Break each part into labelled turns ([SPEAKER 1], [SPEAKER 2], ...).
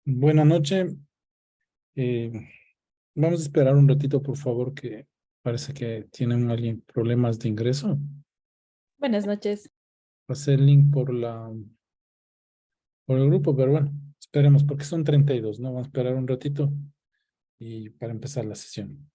[SPEAKER 1] Buenas noches. Eh, Vamos a esperar un ratito, por favor, que parece que tienen alguien problemas de ingreso.
[SPEAKER 2] Buenas noches.
[SPEAKER 1] Pasé el link por el grupo, pero bueno, esperemos porque son 32, ¿no? Vamos a esperar un ratito y para empezar la sesión.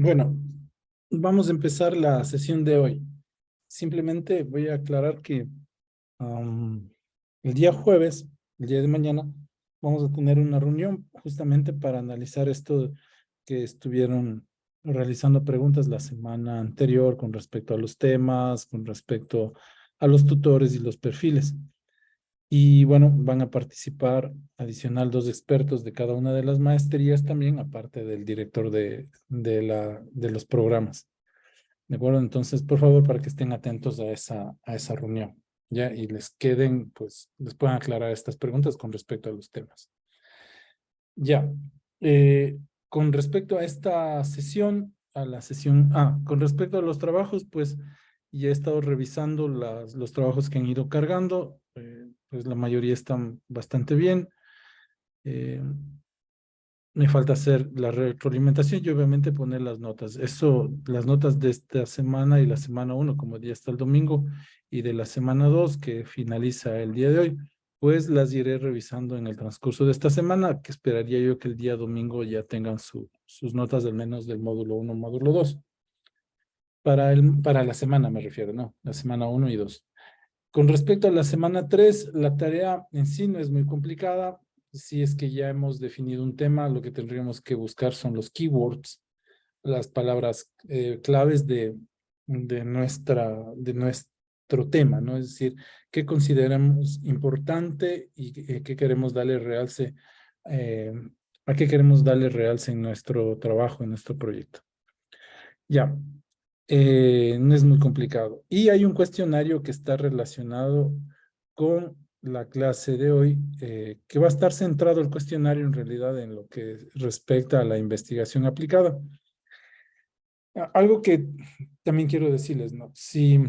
[SPEAKER 1] Bueno, vamos a empezar la sesión de hoy. Simplemente voy a aclarar que am, el día jueves, el día de mañana, vamos a tener una reunión justamente para analizar esto que estuvieron realizando preguntas la semana anterior con respecto a los temas, con respecto a los tutores y los perfiles. Y bueno, van a participar adicional dos expertos de cada una de las maestrías también, aparte del director de los programas. ¿De acuerdo? Entonces, por favor, para que estén atentos a esa reunión, ¿ya? Y les queden, pues, les puedan aclarar estas preguntas con respecto a los temas. Ya. Con respecto a esta sesión, con respecto a los trabajos, pues, ya he estado revisando los trabajos que han ido cargando, pues la mayoría están bastante bien. Eh, Me falta hacer la retroalimentación y obviamente poner las notas. Eso, las notas de esta semana y la semana uno, como ya está el domingo, y de la semana 2 que finaliza el día de hoy, pues las iré revisando en el transcurso de esta semana, que esperaría yo que el día domingo ya tengan sus notas al menos del módulo uno, módulo 2. Para la semana me refiero, ¿no? La semana uno y 2. Con respecto a la semana 3, la tarea en sí no es muy complicada. Si es que ya hemos definido un tema, lo que tendríamos que buscar son los keywords, las palabras claves de nuestro tema, ¿no? Es decir, qué consideramos importante y qué queremos darle realce, eh, a qué queremos darle realce en nuestro trabajo, en nuestro proyecto. Ya, no es muy complicado. Y hay un cuestionario que está relacionado con la clase de hoy, que va a estar centrado el cuestionario en realidad en lo que respecta a la investigación aplicada. Algo que también quiero decirles, ¿no? Si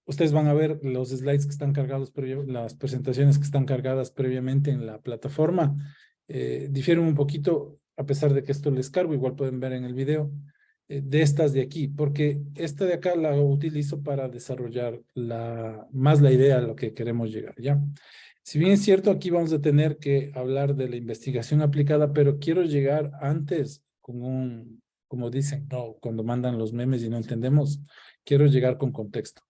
[SPEAKER 1] ustedes van a ver los slides que están cargados, las presentaciones que están cargadas previamente en la plataforma, difieren un poquito, a pesar de que esto les cargo, igual pueden ver en el video, de estas de aquí, porque esta de acá la utilizo para desarrollar más la idea a lo que queremos llegar, ¿ya? Si bien es cierto, aquí vamos a tener que hablar de la investigación aplicada, pero quiero llegar antes con como dicen, no, cuando mandan los memes y no entendemos, quiero llegar con contexto.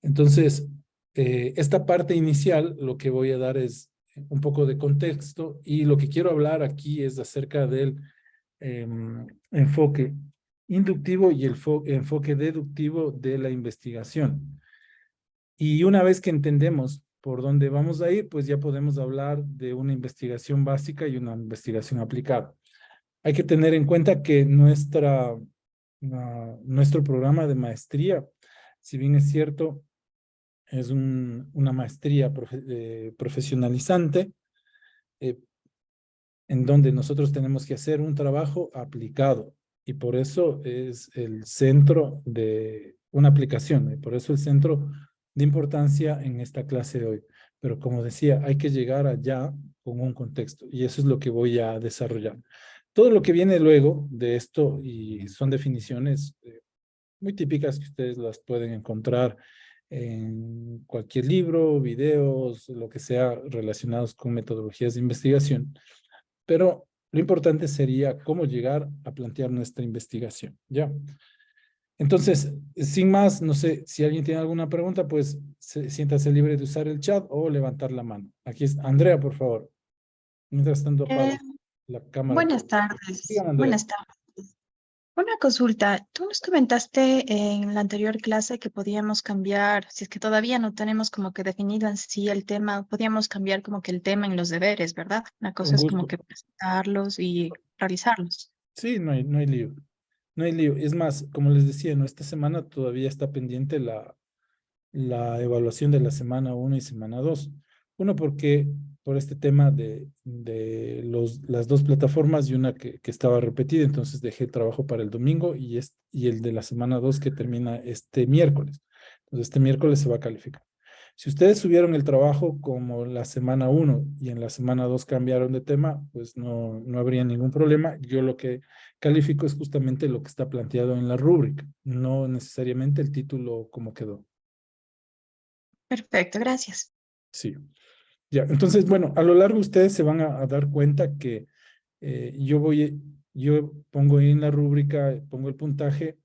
[SPEAKER 1] Entonces, esta parte inicial, lo que voy a dar es un poco de contexto y lo que quiero hablar aquí es acerca del enfoque inductivo y el enfoque deductivo de la investigación. Y una vez que entendemos por dónde vamos a ir, pues ya podemos hablar de una investigación básica y una investigación aplicada. Hay que tener en cuenta que nuestro programa de maestría, si bien es cierto, es una maestría profesionalizante, eh, en donde nosotros tenemos que hacer un trabajo aplicado y por eso es el centro de una aplicación y por eso el centro de importancia en esta clase de hoy. Pero como decía, hay que llegar allá con un contexto y eso es lo que voy a desarrollar. Todo lo que viene luego de esto y son definiciones muy típicas que ustedes las pueden encontrar en cualquier libro, videos, lo que sea relacionados con metodologías de investigación. Pero lo importante sería cómo llegar a plantear nuestra investigación, ¿ya? Entonces, sin más, no sé, si alguien tiene alguna pregunta, pues siéntase libre de usar el chat o levantar la mano. Aquí es Andrea, por favor. Mientras tanto, apago
[SPEAKER 3] Eh,
[SPEAKER 1] la cámara.
[SPEAKER 3] Buenas tardes.
[SPEAKER 1] Dígame, Andrea.
[SPEAKER 3] Buenas tardes. Una consulta. Tú nos comentaste en la anterior clase que podíamos cambiar, si es que todavía no tenemos como que definido en sí el tema, podíamos cambiar como que el tema en los deberes, ¿verdad? Una cosa
[SPEAKER 1] Con
[SPEAKER 3] es como
[SPEAKER 1] gusto.
[SPEAKER 3] que presentarlos y realizarlos.
[SPEAKER 1] Sí, no hay lío. No hay lío. Es más, como les decía, ¿no? Esta semana todavía está pendiente la evaluación de la semana uno y semana 2. Uno, porque por este tema de las dos plataformas y una que estaba repetida, entonces dejé trabajo para el domingo y el de la semana 2 que termina este miércoles. Entonces este miércoles se va a calificar. Si ustedes subieron el trabajo como la semana uno y en la semana 2 cambiaron de tema, pues no habría ningún problema. Yo lo que califico es justamente lo que está planteado en la rúbrica, no necesariamente el título como quedó.
[SPEAKER 3] Perfecto, gracias.
[SPEAKER 1] Sí, ya. Entonces, bueno, a lo largo ustedes se van a dar cuenta que yo pongo ahí en la rúbrica, pongo el puntaje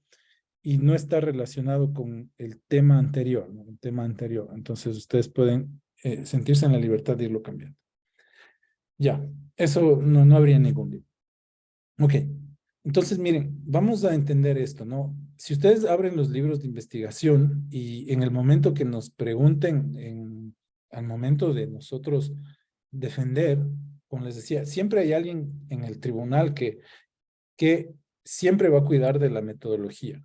[SPEAKER 1] y no está relacionado con el tema anterior, ¿no? El tema anterior. Entonces, ustedes pueden sentirse en la libertad de irlo cambiando. Ya, eso no habría ningún lío. Ok, entonces miren, vamos a entender esto, ¿no? Si ustedes abren los libros de investigación y en el momento que nos pregunten, al momento de nosotros defender, como les decía, siempre hay alguien en el tribunal que siempre va a cuidar de la metodología.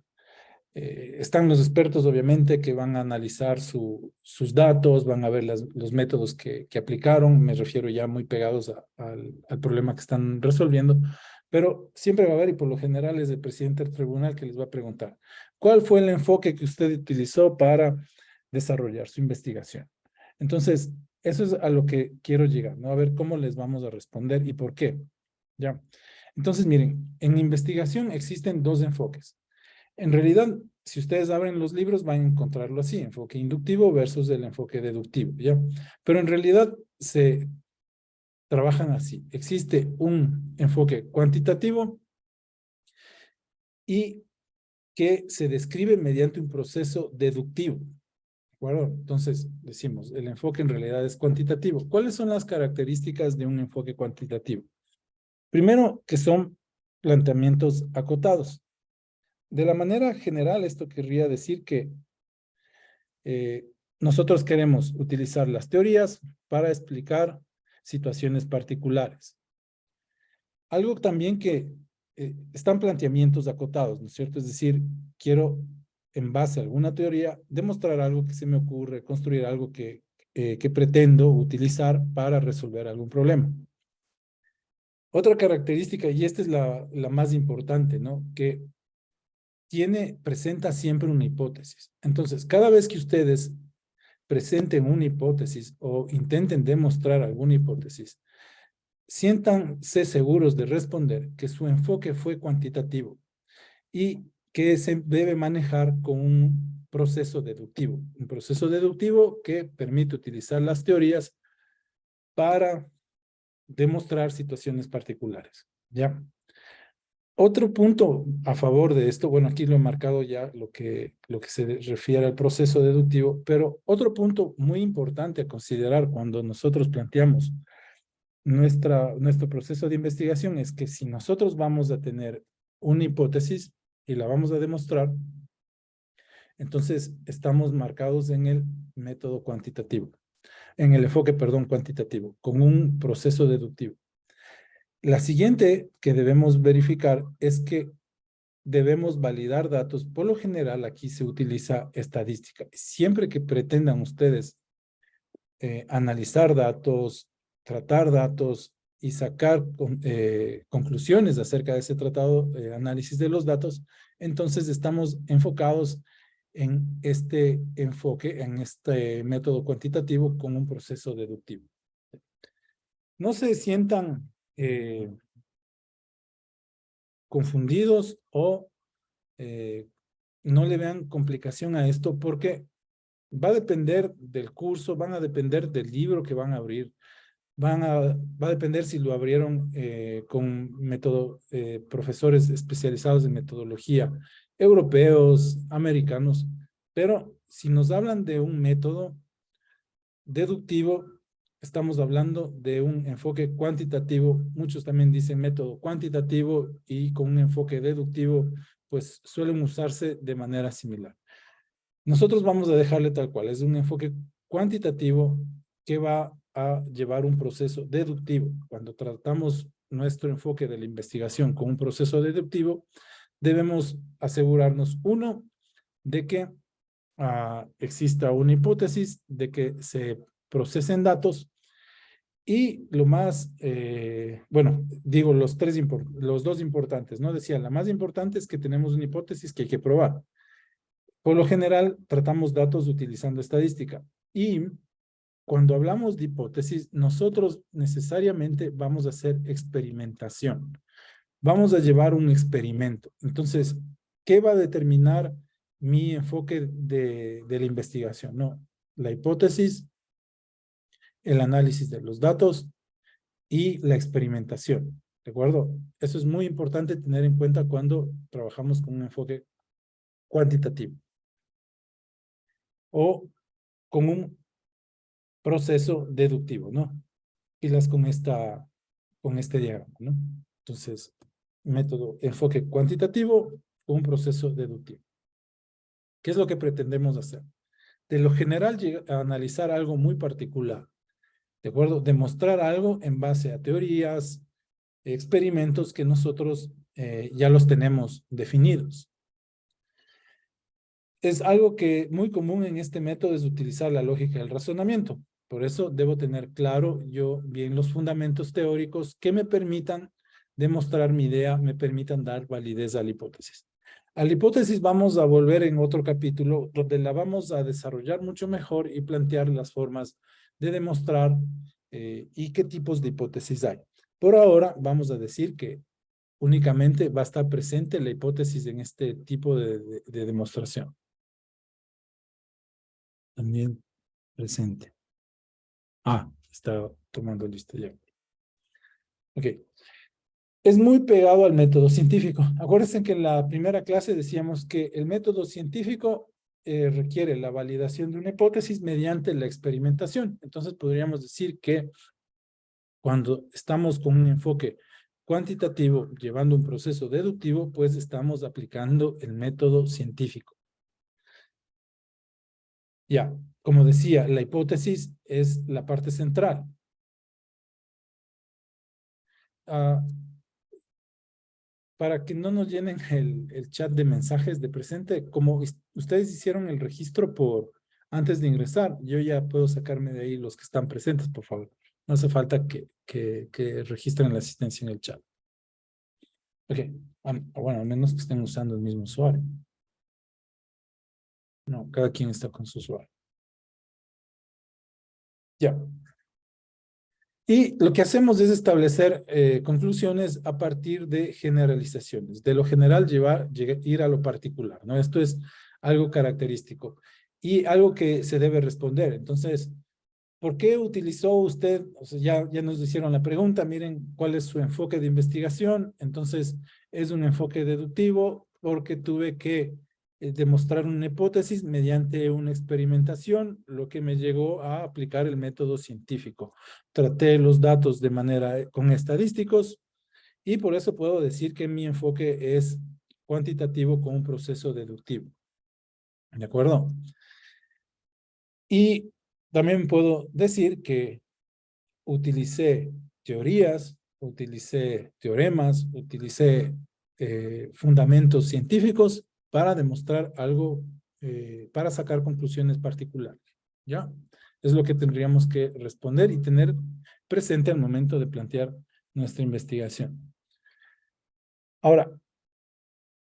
[SPEAKER 1] Están los expertos, obviamente, que van a analizar sus datos, van a ver los métodos que aplicaron, me refiero ya muy pegados al problema que están resolviendo, pero siempre va a haber, y por lo general es el presidente del tribunal que les va a preguntar, ¿cuál fue el enfoque que usted utilizó para desarrollar su investigación? Entonces, eso es a lo que quiero llegar, ¿no? A ver cómo les vamos a responder y por qué, ¿ya? Entonces, miren, en investigación existen dos enfoques. En realidad, si ustedes abren los libros, van a encontrarlo así, enfoque inductivo versus el enfoque deductivo, ¿ya? Pero en realidad se trabajan así. Existe un enfoque cuantitativo y que se describe mediante un proceso deductivo, ¿de acuerdo? Entonces, decimos, el enfoque en realidad es cuantitativo. ¿Cuáles son las características de un enfoque cuantitativo? Primero, que son planteamientos acotados. De la manera general, esto querría decir que Eh, nosotros queremos utilizar las teorías para explicar situaciones particulares. Algo también que están planteamientos acotados, ¿no es cierto? Es decir, quiero, en base a alguna teoría, demostrar algo que se me ocurre, construir algo que pretendo utilizar para resolver algún problema. Otra característica, y esta es la más importante, ¿no? Que presenta siempre una hipótesis. Entonces, cada vez que ustedes presenten una hipótesis o intenten demostrar alguna hipótesis, siéntanse seguros de responder que su enfoque fue cuantitativo y que se debe manejar con un proceso deductivo. Un proceso deductivo que permite utilizar las teorías para demostrar situaciones particulares, ¿ya? Otro punto a favor de esto, bueno, aquí lo he marcado ya lo que se refiere al proceso deductivo, pero otro punto muy importante a considerar cuando nosotros planteamos nuestro proceso de investigación es que si nosotros vamos a tener una hipótesis y la vamos a demostrar, entonces estamos marcados en el método cuantitativo, en el enfoque, perdón, cuantitativo, con un proceso deductivo. La siguiente que debemos verificar es que debemos validar datos. Por lo general, aquí se utiliza estadística. Siempre que pretendan ustedes analizar datos, tratar datos y sacar conclusiones acerca de ese tratado, análisis de los datos, entonces estamos enfocados en este enfoque, en este método cuantitativo con un proceso deductivo. No se sientan confundidos o no le vean complicación a esto porque va a depender del curso, van a depender del libro que van a abrir, va a depender si lo abrieron con profesores especializados en metodología, europeos, americanos, pero si nos hablan de un método deductivo, estamos hablando de un enfoque cuantitativo. Muchos también dicen método cuantitativo y con un enfoque deductivo, pues suelen usarse de manera similar. Nosotros vamos a dejarle tal cual, es un enfoque cuantitativo que va a llevar un proceso deductivo. Cuando tratamos nuestro enfoque de la investigación con un proceso deductivo, debemos asegurarnos, uno, de que exista una hipótesis, de que se procesen datos y lo más, bueno, digo los dos importantes, ¿no? Decía, la más importante es que tenemos una hipótesis que hay que probar. Por lo general, tratamos datos utilizando estadística. Y cuando hablamos de hipótesis, nosotros necesariamente vamos a hacer experimentación. Vamos a llevar un experimento. Entonces, ¿qué va a determinar mi enfoque de la investigación? No, la hipótesis, el análisis de los datos y la experimentación. ¿De acuerdo? Eso es muy importante tener en cuenta cuando trabajamos con un enfoque cuantitativo o con un proceso deductivo, ¿no? Pilas con este diagrama, ¿no? Entonces, método, enfoque cuantitativo con un proceso deductivo. ¿Qué es lo que pretendemos hacer? De lo general, a analizar algo muy particular, ¿de acuerdo? Demostrar algo en base a teorías, experimentos que nosotros ya los tenemos definidos. Es algo que muy común en este método es utilizar la lógica del razonamiento. Por eso debo tener claro yo bien los fundamentos teóricos que me permitan demostrar mi idea, me permitan dar validez a la hipótesis. A la hipótesis vamos a volver en otro capítulo donde la vamos a desarrollar mucho mejor y plantear las formas de demostrar y qué tipos de hipótesis hay. Por ahora vamos a decir que únicamente va a estar presente la hipótesis en este tipo de demostración. También presente. Está tomando lista ya. Ok. Es muy pegado al método científico. Acuérdense que en la primera clase decíamos que el método científico requiere la validación de una hipótesis mediante la experimentación. Entonces podríamos decir que cuando estamos con un enfoque cuantitativo llevando un proceso deductivo, pues estamos aplicando el método científico. Ya, como decía, la hipótesis es la parte central. Para que no nos llenen el chat de mensajes de presente, como ustedes hicieron el registro antes de ingresar, yo ya puedo sacarme de ahí los que están presentes, por favor. No hace falta que registren la asistencia en el chat. Ok, bueno, al menos que estén usando el mismo usuario. No, cada quien está con su usuario. Ya. Y lo que hacemos es establecer conclusiones a partir de generalizaciones. De lo general ir a lo particular, ¿no? Esto es algo característico y algo que se debe responder. Entonces, ¿por qué utilizó usted? O sea, ya nos hicieron la pregunta, miren cuál es su enfoque de investigación. Entonces, es un enfoque deductivo porque tuve que demostrar una hipótesis mediante una experimentación, lo que me llegó a aplicar el método científico. Traté los datos de manera con estadísticos y por eso puedo decir que mi enfoque es cuantitativo con un proceso deductivo. ¿De acuerdo? Y también puedo decir que utilicé teorías, utilicé teoremas, utilicé fundamentos científicos para demostrar algo, para sacar conclusiones particulares, ¿ya? Es lo que tendríamos que responder y tener presente al momento de plantear nuestra investigación. Ahora,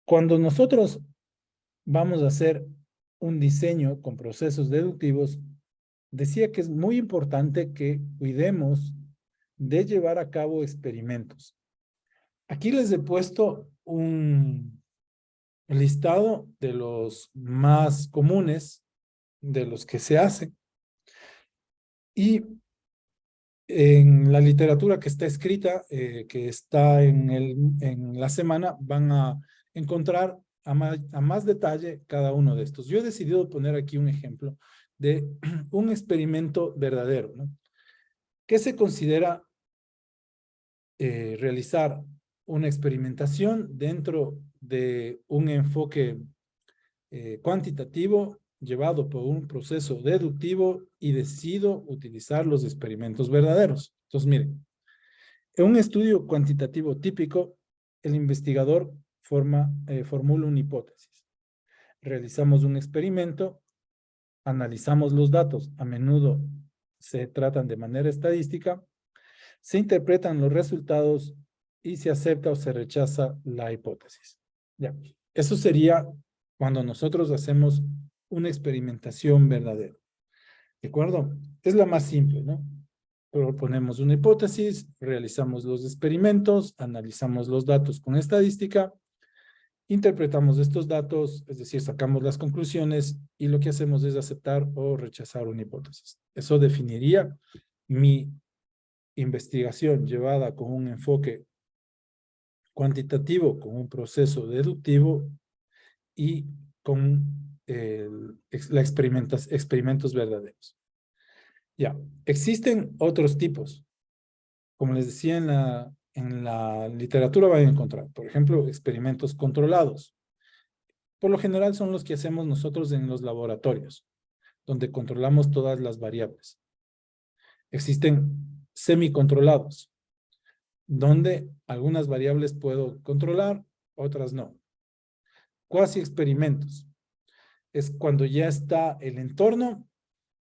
[SPEAKER 1] cuando nosotros vamos a hacer un diseño con procesos deductivos, decía que es muy importante que cuidemos de llevar a cabo experimentos. Aquí les he puesto un listado de los más comunes, de los que se hacen. Y en la literatura que está escrita, que está en la semana, van a encontrar a más detalle cada uno de estos. Yo he decidido poner aquí un ejemplo de un experimento verdadero, ¿no? ¿Qué se considera realizar una experimentación dentro de un enfoque cuantitativo llevado por un proceso deductivo y decido utilizar los experimentos verdaderos? Entonces, miren, en un estudio cuantitativo típico, el investigador formula una hipótesis. Realizamos un experimento, analizamos los datos, a menudo se tratan de manera estadística, se interpretan los resultados y se acepta o se rechaza la hipótesis. Ya, eso sería cuando nosotros hacemos una experimentación verdadera. ¿De acuerdo? Es la más simple, ¿no? Proponemos una hipótesis, realizamos los experimentos, analizamos los datos con estadística, interpretamos estos datos, es decir, sacamos las conclusiones y lo que hacemos es aceptar o rechazar una hipótesis. Eso definiría mi investigación llevada con un enfoque cuantitativo, con un proceso deductivo y con experimentos verdaderos. Ya, existen otros tipos. Como les decía, en la literatura van a encontrar, por ejemplo, experimentos controlados. Por lo general son los que hacemos nosotros en los laboratorios, donde controlamos todas las variables. Existen semicontrolados, donde algunas variables puedo controlar, otras no. Cuasi experimentos. Es cuando ya está el entorno,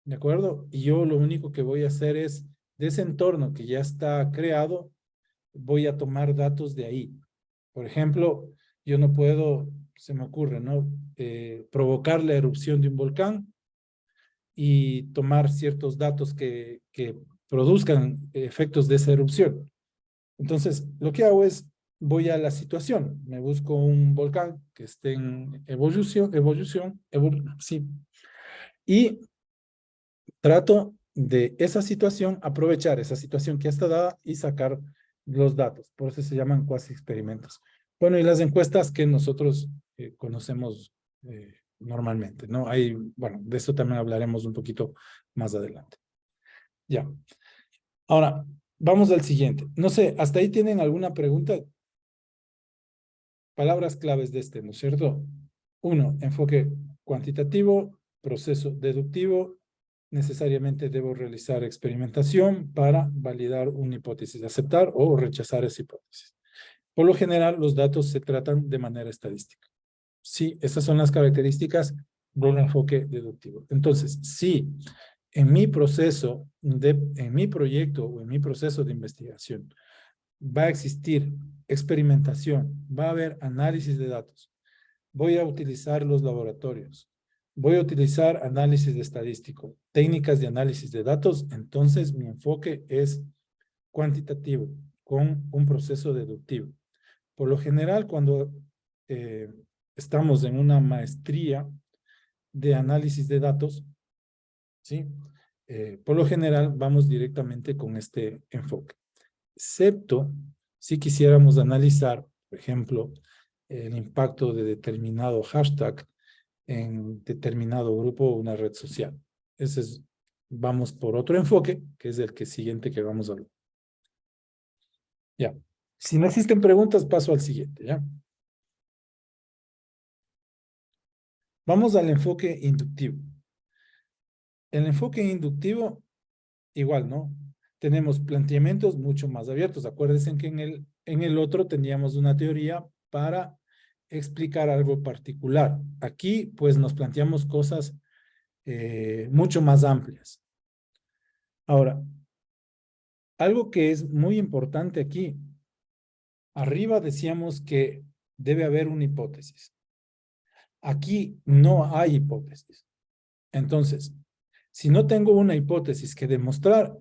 [SPEAKER 1] ¿de acuerdo? Y yo lo único que voy a hacer es, de ese entorno que ya está creado, voy a tomar datos de ahí. Por ejemplo, yo no puedo, se me ocurre, ¿no? Provocar la erupción de un volcán y tomar ciertos datos que produzcan efectos de esa erupción. Entonces, lo que hago es, voy a la situación, me busco un volcán que esté en sí, y trato de esa situación, aprovechar esa situación que ya está dada y sacar los datos. Por eso se llaman cuasi experimentos. Bueno, y las encuestas que nosotros conocemos normalmente, ¿no? Hay, bueno, de eso también hablaremos un poquito más adelante. Ya. Ahora, vamos al siguiente. No sé, ¿hasta ahí tienen alguna pregunta? Palabras claves de este, ¿no es cierto? 1, enfoque cuantitativo, proceso deductivo. Necesariamente debo realizar experimentación para validar una hipótesis, aceptar o rechazar esa hipótesis. Por lo general, los datos se tratan de manera estadística. Sí, esas son las características de un enfoque deductivo. Entonces, si en mi proceso, en mi proyecto o en mi proceso de investigación, va a existir experimentación, va a haber análisis de datos, voy a utilizar los laboratorios, voy a utilizar análisis estadístico, técnicas de análisis de datos, entonces mi enfoque es cuantitativo con un proceso deductivo. Por lo general, cuando estamos en una maestría de análisis de datos, ¿sí? Por lo general vamos directamente con este enfoque. Excepto si quisiéramos analizar, por ejemplo, el impacto de determinado hashtag en determinado grupo o una red social. Ese es, vamos por otro enfoque, que es el que siguiente que vamos a ver. Ya. Si no existen preguntas, paso al siguiente, ¿ya? Vamos al enfoque inductivo. El enfoque inductivo, igual, ¿no? Tenemos planteamientos mucho más abiertos. Acuérdense que en el otro teníamos una teoría para explicar algo particular. Aquí, pues, nos planteamos cosas mucho más amplias. Ahora, algo que es muy importante aquí, arriba decíamos que debe haber una hipótesis. Aquí no hay hipótesis. Entonces, si no tengo una hipótesis que demostrar,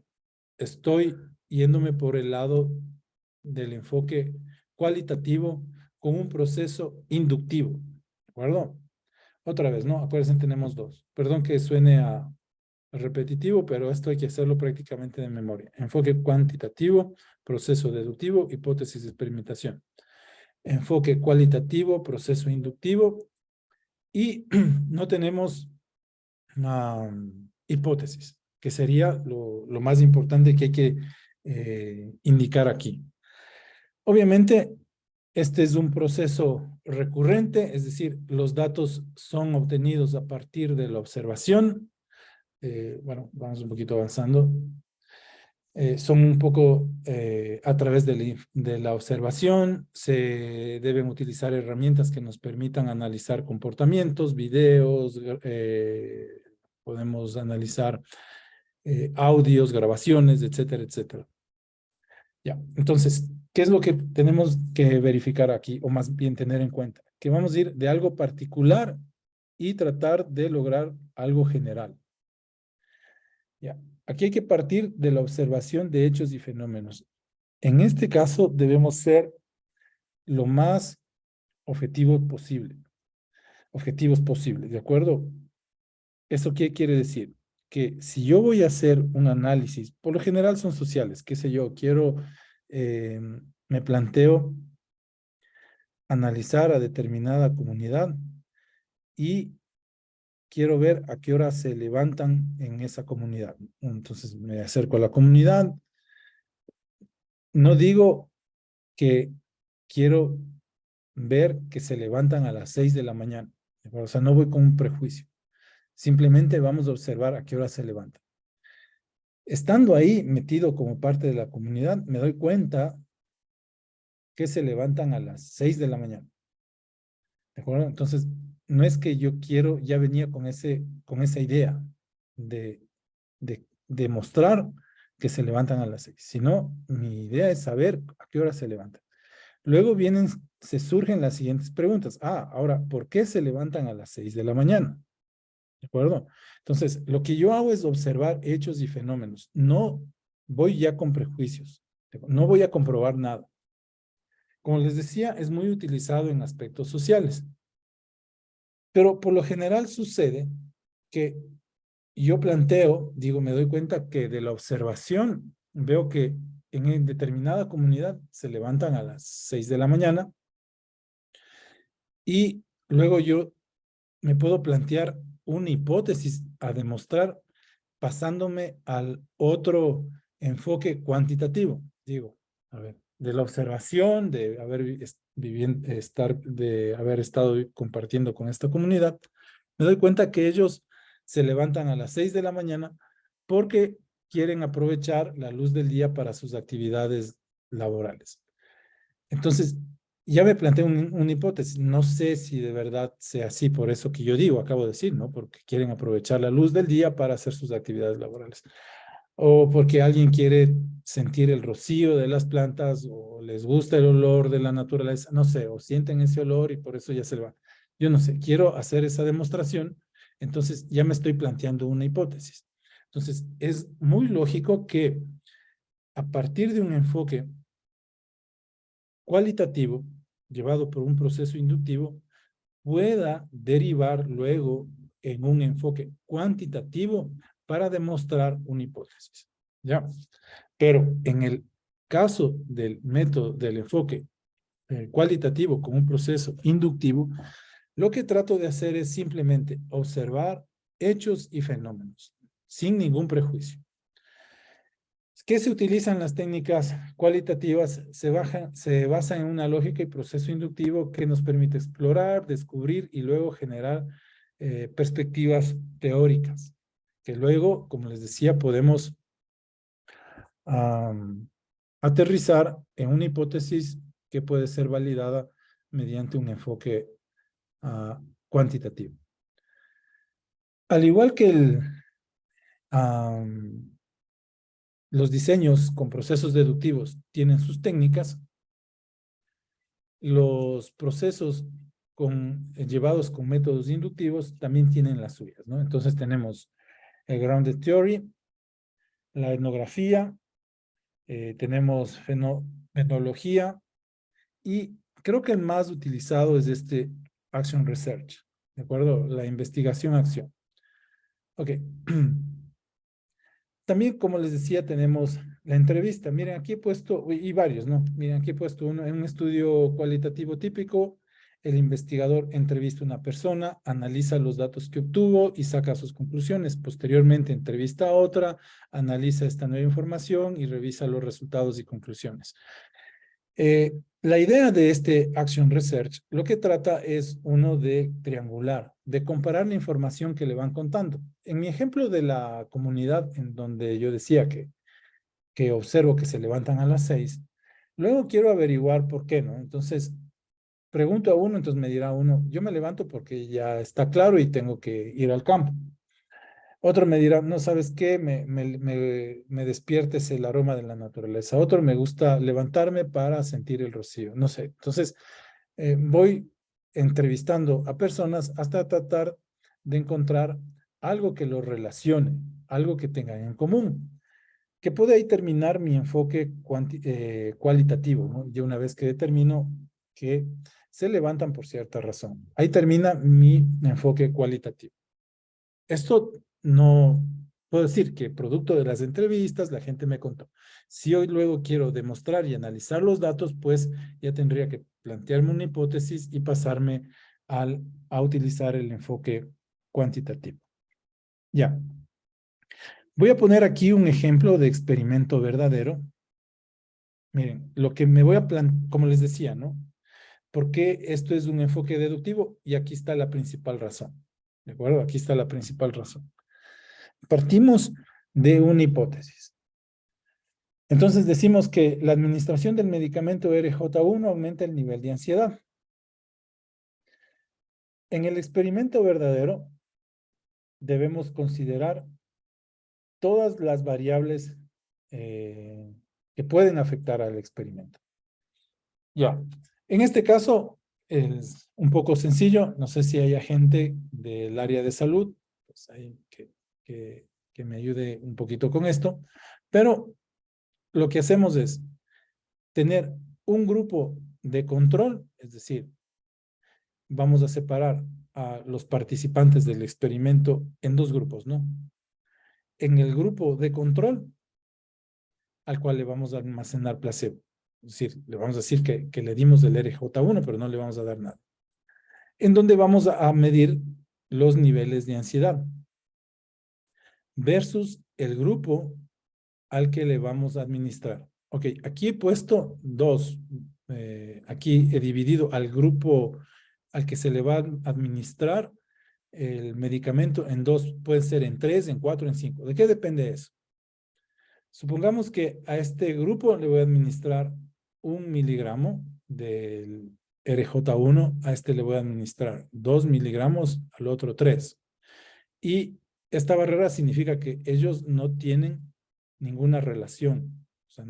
[SPEAKER 1] estoy yéndome por el lado del enfoque cualitativo con un proceso inductivo. ¿De acuerdo? Otra vez, ¿no? Acuérdense, tenemos dos. Perdón que suene a repetitivo, pero esto hay que hacerlo prácticamente de memoria. Enfoque cuantitativo, proceso deductivo, hipótesis de experimentación. Enfoque cualitativo, proceso inductivo, y no tenemos una hipótesis, que sería lo más importante que hay que indicar aquí. Obviamente, este es un proceso recurrente, es decir, los datos son obtenidos a partir de la observación. Bueno, vamos un poquito avanzando. Son un poco a través de la observación, se deben utilizar herramientas que nos permitan analizar comportamientos, videos, podemos analizar audios, grabaciones, etcétera, etcétera. Ya, entonces, ¿qué es lo que tenemos que verificar aquí, o más bien tener en cuenta? Que vamos a ir de algo particular y tratar de lograr algo general. Ya, aquí hay que partir de la observación de hechos y fenómenos. En este caso debemos ser lo más objetivos posible, ¿de acuerdo? ¿Eso qué quiere decir? Que si yo voy a hacer un análisis, por lo general son sociales, qué sé yo, me planteo analizar a determinada comunidad y quiero ver a qué hora se levantan en esa comunidad. Entonces me acerco a la comunidad. No digo que quiero ver que se levantan a las 6 de la mañana. O sea, no voy con un prejuicio. Simplemente vamos a observar a qué hora se levantan. Estando ahí metido como parte de la comunidad, me doy cuenta que se levantan a las 6 de la mañana. ¿De acuerdo? Entonces, no es que yo quiero, ya venía con esa idea de demostrar que se levantan a las 6, sino mi idea es saber a qué hora se levantan. Luego se surgen las siguientes preguntas. Ahora, ¿por qué se levantan a las 6 de la mañana? ¿De acuerdo? Entonces, lo que yo hago es observar hechos y fenómenos. No voy ya con prejuicios. No voy a comprobar nada. Como les decía, es muy utilizado en aspectos sociales. Pero por lo general sucede que yo planteo, digo, me doy cuenta que de la observación veo que en determinada comunidad se levantan a las 6 de la mañana y luego yo me puedo plantear una hipótesis a demostrar pasándome al otro enfoque cuantitativo. Digo, a ver, de la observación, de haber estado compartiendo con esta comunidad, me doy cuenta que ellos se levantan a las 6 de la mañana porque quieren aprovechar la luz del día para sus actividades laborales. Entonces, ya me planteé una hipótesis. No sé si de verdad sea así, por eso que yo digo, acabo de decir, ¿no? Porque quieren aprovechar la luz del día para hacer sus actividades laborales. O porque alguien quiere sentir el rocío de las plantas o les gusta el olor de la naturaleza, no sé, o sienten ese olor y por eso ya se va. Yo no sé, quiero hacer esa demostración, entonces ya me estoy planteando una hipótesis. Entonces, es muy lógico que a partir de un enfoque cualitativo, llevado por un proceso inductivo, pueda derivar luego en un enfoque cuantitativo para demostrar una hipótesis. ¿Ya? Pero en el caso del método del enfoque cualitativo con un proceso inductivo, lo que trato de hacer es simplemente observar hechos y fenómenos, sin ningún prejuicio. ¿Qué se utilizan las técnicas cualitativas? Se basan en una lógica y proceso inductivo que nos permite explorar, descubrir y luego generar perspectivas teóricas, que luego, como les decía, podemos aterrizar en una hipótesis que puede ser validada mediante un enfoque cuantitativo. Al igual que los diseños con procesos deductivos tienen sus técnicas, los procesos llevados con métodos inductivos también tienen las suyas, ¿no? Entonces tenemos el grounded theory, la etnografía, tenemos fenomenología y creo que el más utilizado es este action research, ¿de acuerdo? La investigación-acción. Ok. También, como les decía, tenemos la entrevista. Miren, aquí he puesto, y varios, ¿no? Miren, aquí he puesto uno, en un estudio cualitativo típico, el investigador entrevista a una persona, analiza los datos que obtuvo y saca sus conclusiones. Posteriormente, entrevista a otra, analiza esta nueva información y revisa los resultados y conclusiones. La idea de este Action Research lo que trata es uno de triangular, de comparar la información que le van contando. En mi ejemplo de la comunidad en donde yo decía que observo que se levantan a las 6, luego quiero averiguar por qué, ¿no? Entonces, pregunto a uno, entonces me dirá uno, yo me levanto porque ya está claro y tengo que ir al campo. Otro me dirá, no, ¿sabes qué? Me despiertes el aroma de la naturaleza. Otro me gusta levantarme para sentir el rocío. No sé. Entonces, voy entrevistando a personas hasta tratar de encontrar algo que los relacione, algo que tengan en común, que puede ahí terminar mi enfoque cualitativo, ¿no? Y una vez que determino que se levantan por cierta razón. Ahí termina mi enfoque cualitativo. Esto no puedo decir que producto de las entrevistas la gente me contó. Si hoy luego quiero demostrar y analizar los datos, pues ya tendría que plantearme una hipótesis y pasarme a utilizar el enfoque cuantitativo. Ya. Voy a poner aquí un ejemplo de experimento verdadero. Miren, lo que me voy a plantear, como les decía, ¿no? ¿Por qué esto es un enfoque deductivo? Y aquí está la principal razón. ¿De acuerdo? Aquí está la principal razón. Partimos de una hipótesis. Entonces decimos que la administración del medicamento RJ1 aumenta el nivel de ansiedad. En el experimento verdadero debemos considerar todas las variables que pueden afectar al experimento. Ya, en este caso es un poco sencillo. No sé si hay gente del área de salud pues ahí que me ayude un poquito con esto, pero lo que hacemos es tener un grupo de control, es decir, vamos a separar a los participantes del experimento en dos grupos, ¿no? En el grupo de control, al cual le vamos a almacenar placebo. Es decir, le vamos a decir que le dimos el RJ1, pero no le vamos a dar nada. En donde vamos a medir los niveles de ansiedad versus el grupo al que le vamos a administrar. Ok, aquí he puesto dos. Aquí he dividido al grupo al que se le va a administrar el medicamento en dos. Puede ser en 3, en 4, en 5. ¿De qué depende eso? Supongamos que a este grupo le voy a administrar 1 miligramo del RJ1, a este le voy a administrar 2 miligramos, al otro 3. Y esta barrera significa que ellos no tienen ninguna relación. O sea,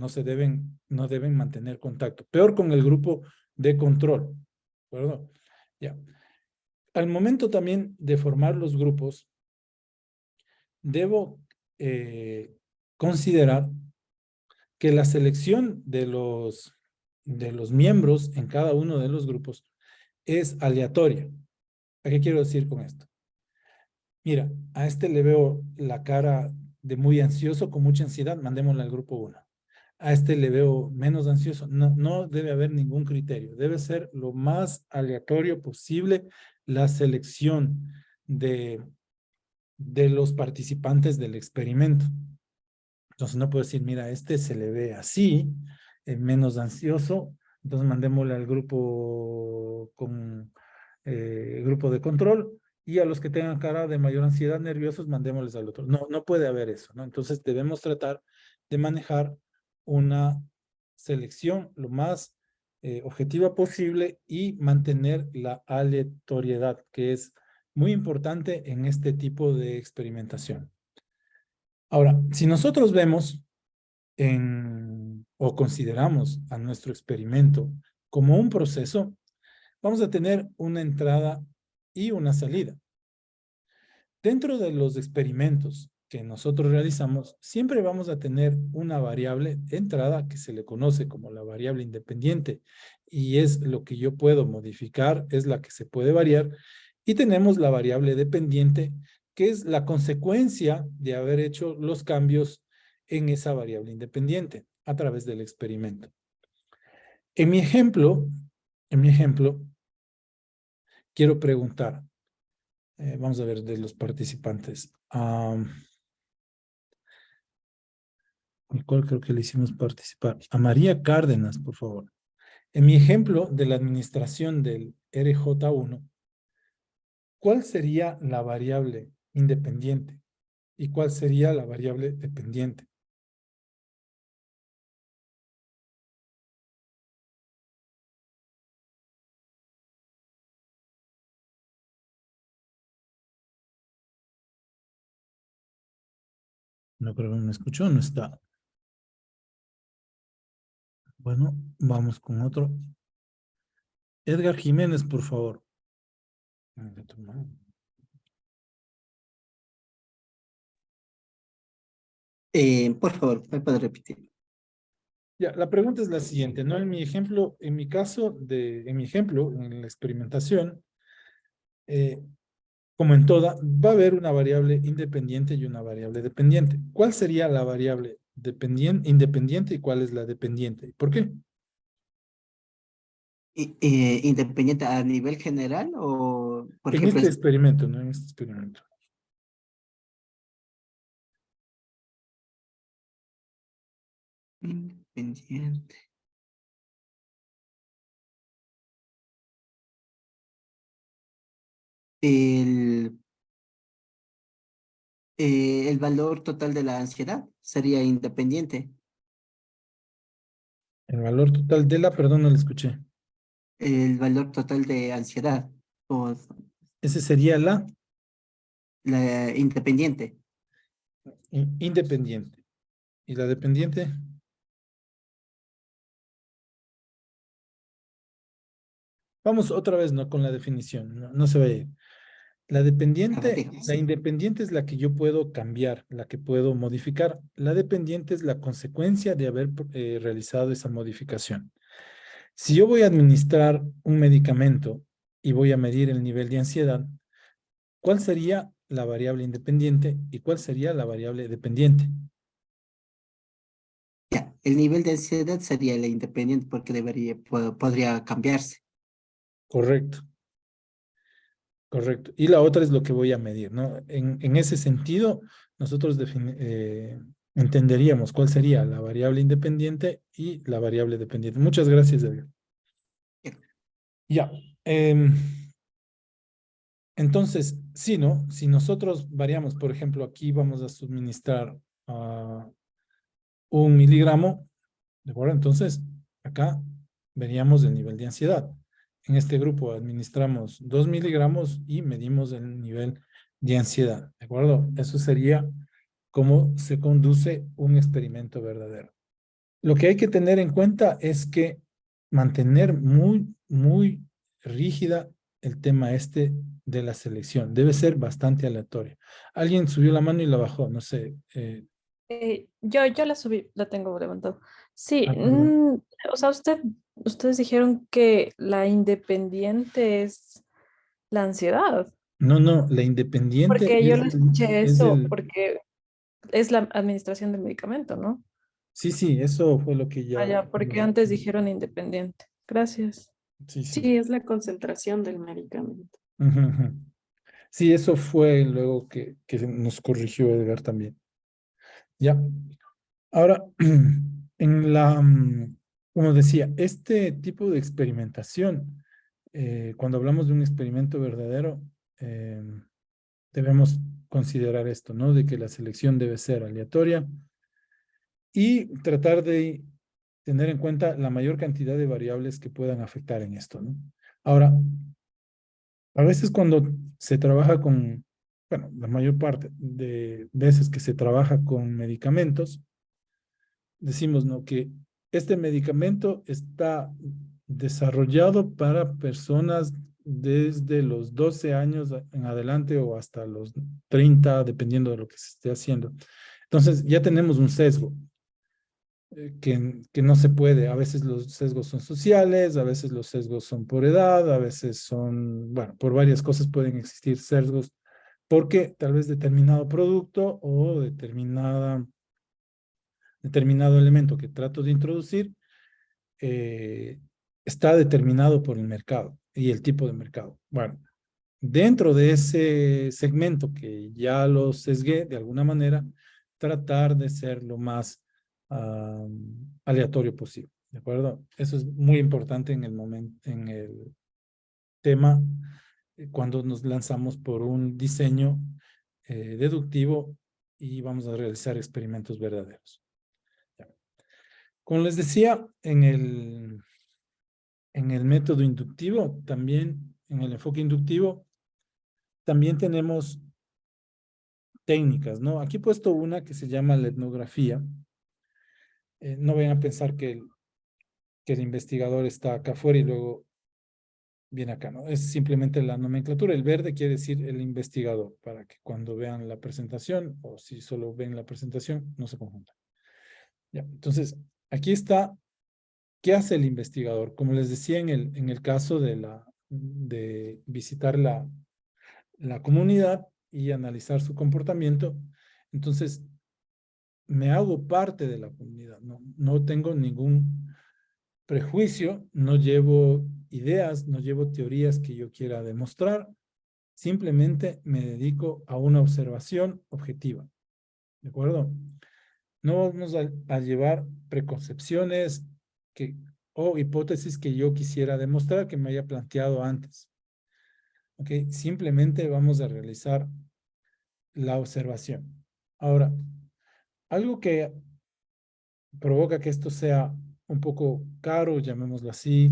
[SPEAKER 1] no deben mantener contacto. Peor con el grupo de control, ¿de acuerdo? Ya. Al momento también de formar los grupos, debo considerar que la selección de los miembros en cada uno de los grupos es aleatoria. ¿A qué quiero decir con esto? Mira, a este le veo la cara de muy ansioso, con mucha ansiedad, mandémosle al grupo 1. A este le veo menos ansioso. No, no debe haber ningún criterio. Debe ser lo más aleatorio posible la selección de los participantes del experimento. Entonces no puedo decir, mira, este se le ve así, menos ansioso, entonces mandémosle al grupo con grupo de control, y a los que tengan cara de mayor ansiedad, nerviosos, mandémosles al otro. No, no puede haber eso, ¿no? Entonces debemos tratar de manejar una selección lo más objetiva posible y mantener la aleatoriedad, que es muy importante en este tipo de experimentación. Ahora, si nosotros vemos o consideramos a nuestro experimento como un proceso, vamos a tener una entrada y una salida. Dentro de los experimentos que nosotros realizamos, siempre vamos a tener una variable de entrada que se le conoce como la variable independiente, y es lo que yo puedo modificar, es la que se puede variar, y tenemos la variable dependiente, que es la consecuencia de haber hecho los cambios en esa variable independiente a través del experimento. En mi ejemplo, quiero preguntar, vamos a ver de los participantes. ¿Cuál creo que le hicimos participar? A María Cárdenas, por favor. En mi ejemplo de la administración del RJ1, ¿cuál sería la variable independiente? ¿Y cuál sería la variable dependiente? No creo que me escuchó, no está. Bueno, vamos con otro. Edgar Jiménez, por favor.
[SPEAKER 4] Por favor, ¿me puede repetir?
[SPEAKER 1] Ya, la pregunta es la siguiente, ¿no? En mi ejemplo, en mi ejemplo, en la experimentación, como en toda, va a haber una variable independiente y una variable dependiente. ¿Cuál sería la variable independiente y cuál es la dependiente? ¿Por qué?
[SPEAKER 4] ¿Independiente a nivel general o, por
[SPEAKER 1] En
[SPEAKER 4] ejemplo,
[SPEAKER 1] este experimento, ¿no? En este experimento.
[SPEAKER 4] independiente? El, el valor total de la ansiedad sería independiente.
[SPEAKER 1] El valor total de perdón, no lo escuché.
[SPEAKER 4] El valor total de ansiedad o
[SPEAKER 1] Ese sería la
[SPEAKER 4] la independiente.
[SPEAKER 1] independiente. ¿Y la dependiente? Vamos otra vez, ¿no? Con la definición, no, no se va a ir. La independiente es la que yo puedo cambiar, la que puedo modificar. La dependiente es la consecuencia de haber realizado esa modificación. Si yo voy a administrar un medicamento y voy a medir el nivel de ansiedad, ¿cuál sería la variable independiente y cuál sería la variable dependiente?
[SPEAKER 4] Ya, el nivel de ansiedad sería la independiente porque podría cambiarse.
[SPEAKER 1] Correcto, correcto. Y la otra es lo que voy a medir, ¿no? En ese sentido, nosotros entenderíamos cuál sería la variable independiente y la variable dependiente. Muchas gracias, Edgar.
[SPEAKER 4] Ya.
[SPEAKER 1] Ya. Entonces, sí, ¿no? Si nosotros variamos, por ejemplo, aquí vamos a suministrar 1 miligramo, ¿de acuerdo? Entonces, acá veríamos el nivel de ansiedad. En este grupo administramos 2 miligramos y medimos el nivel de ansiedad, ¿de acuerdo? Eso sería cómo se conduce un experimento verdadero. Lo que hay que tener en cuenta es que mantener muy rígida el tema este de la selección. Debe ser bastante aleatoria. Alguien subió la mano y la bajó, no sé.
[SPEAKER 2] Yo la subí, la tengo levantado. Sí,
[SPEAKER 1] Perdón.
[SPEAKER 2] o sea, ustedes dijeron que la independiente es la ansiedad,
[SPEAKER 1] No, no, la independiente
[SPEAKER 2] porque yo lo escuché
[SPEAKER 1] es
[SPEAKER 2] eso,
[SPEAKER 1] el,
[SPEAKER 2] porque es la administración del medicamento, ¿no?
[SPEAKER 1] sí, sí, eso fue lo que
[SPEAKER 2] Ah,
[SPEAKER 1] ya,
[SPEAKER 2] ya, porque antes dijeron independiente. Gracias.
[SPEAKER 1] sí, sí.
[SPEAKER 5] Sí, es la concentración del medicamento.
[SPEAKER 1] Ujú, ujú. Sí, eso fue luego que nos corrigió Edgar también. Ya. Ahora, como decía, este tipo de experimentación, cuando hablamos de un experimento verdadero, eh, debemos considerar esto, ¿no? De que la selección debe ser aleatoria y tratar de tener en cuenta la mayor cantidad de variables que puedan afectar en esto, ¿no? Ahora, a veces cuando se trabaja con, bueno, la mayor parte de veces que se trabaja con medicamentos, decimos, ¿no? Que este medicamento está desarrollado para personas desde los 12 años en adelante o hasta los 30, dependiendo de lo que se esté haciendo. Entonces, ya tenemos un sesgo que no se puede. A veces los sesgos son sociales, a veces los sesgos son por edad, a veces son, bueno, por varias cosas pueden existir sesgos porque tal vez determinado producto o determinado elemento que trato de introducir eh, está determinado por el mercado y el tipo de mercado. Bueno, dentro de ese segmento que ya lo sesgué de alguna manera, tratar de ser lo más aleatorio posible. ¿De acuerdo? Eso es muy importante en el momento, en el tema, cuando nos lanzamos por un diseño deductivo y vamos a realizar experimentos verdaderos. Ya. Como les decía, en el método inductivo, también en el enfoque inductivo, también tenemos técnicas, ¿no? Aquí he puesto una que se llama la etnografía. No vayan a pensar que el investigador está acá afuera y luego viene acá, ¿no? Es simplemente la nomenclatura. El verde quiere decir el investigador, para que cuando vean la presentación, o si solo ven la presentación, no se confundan. Ya, entonces, aquí está, ¿qué hace el investigador? Como les decía en el caso de visitar la comunidad y analizar su comportamiento, entonces me hago parte de la comunidad, no tengo ningún prejuicio, no llevo ideas, no llevo teorías que yo quiera demostrar, simplemente me dedico a una observación objetiva, ¿de acuerdo? No vamos a llevar preconcepciones o hipótesis que yo quisiera demostrar que me haya planteado antes. ¿Ok? Simplemente vamos a realizar la observación. Ahora, algo que provoca que esto sea un poco caro, llamémoslo así,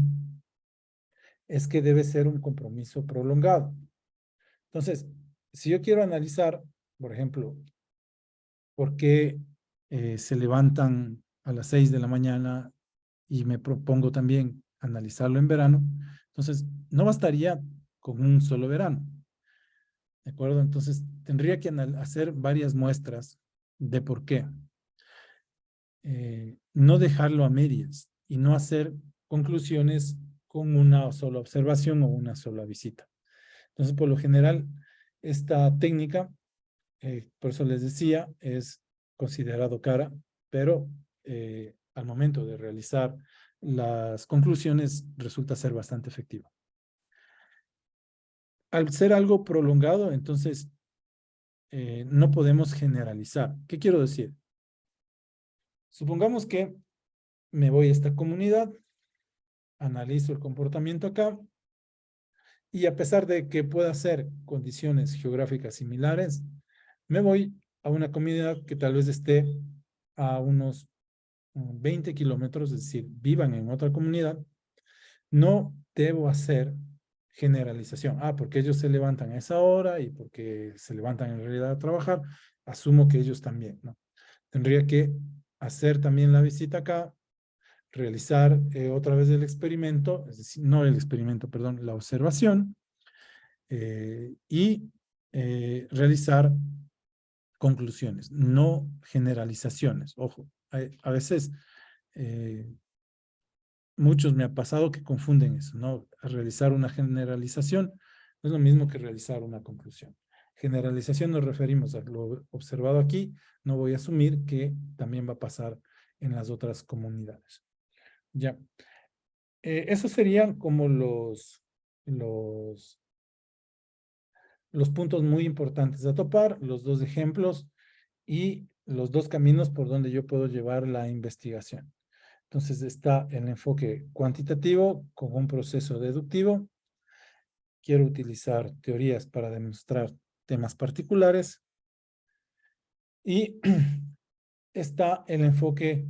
[SPEAKER 1] es que debe ser un compromiso prolongado. Entonces, si yo quiero analizar, por ejemplo, por qué se levantan a las 6 de la mañana y me propongo también analizarlo en verano, entonces no bastaría con un solo verano. ¿De acuerdo? Entonces, tendría que hacer varias muestras de por qué. No dejarlo a medias y no hacer conclusiones con una sola observación o una sola visita. Entonces, por lo general, esta técnica, por eso les decía, es considerado cara, pero al momento de realizar las conclusiones resulta ser bastante efectiva. Al ser algo prolongado, entonces no podemos generalizar. ¿Qué quiero decir? Supongamos que me voy a esta comunidad, analizo el comportamiento acá, y a pesar de que pueda ser condiciones geográficas similares, me voy a una comunidad que tal vez esté a unos 20 kilómetros, es decir, vivan en otra comunidad. No debo hacer generalización. Porque ellos se levantan a esa hora y porque se levantan en realidad a trabajar, asumo que ellos también, ¿no? Tendría que hacer también la visita acá realizar otra vez el experimento, es decir, no el experimento, perdón, la observación, y realizar conclusiones, no generalizaciones. Ojo, a veces muchos me ha pasado que confunden eso, ¿no? Realizar una generalización no es lo mismo que realizar una conclusión. Generalización nos referimos a lo observado aquí, no voy a asumir que también va a pasar en las otras comunidades. Ya. Esos serían como los puntos muy importantes a topar, los dos ejemplos y los dos caminos por donde yo puedo llevar la investigación. Entonces está el enfoque cuantitativo con un proceso deductivo. Quiero utilizar teorías para demostrar temas particulares. Y está el enfoque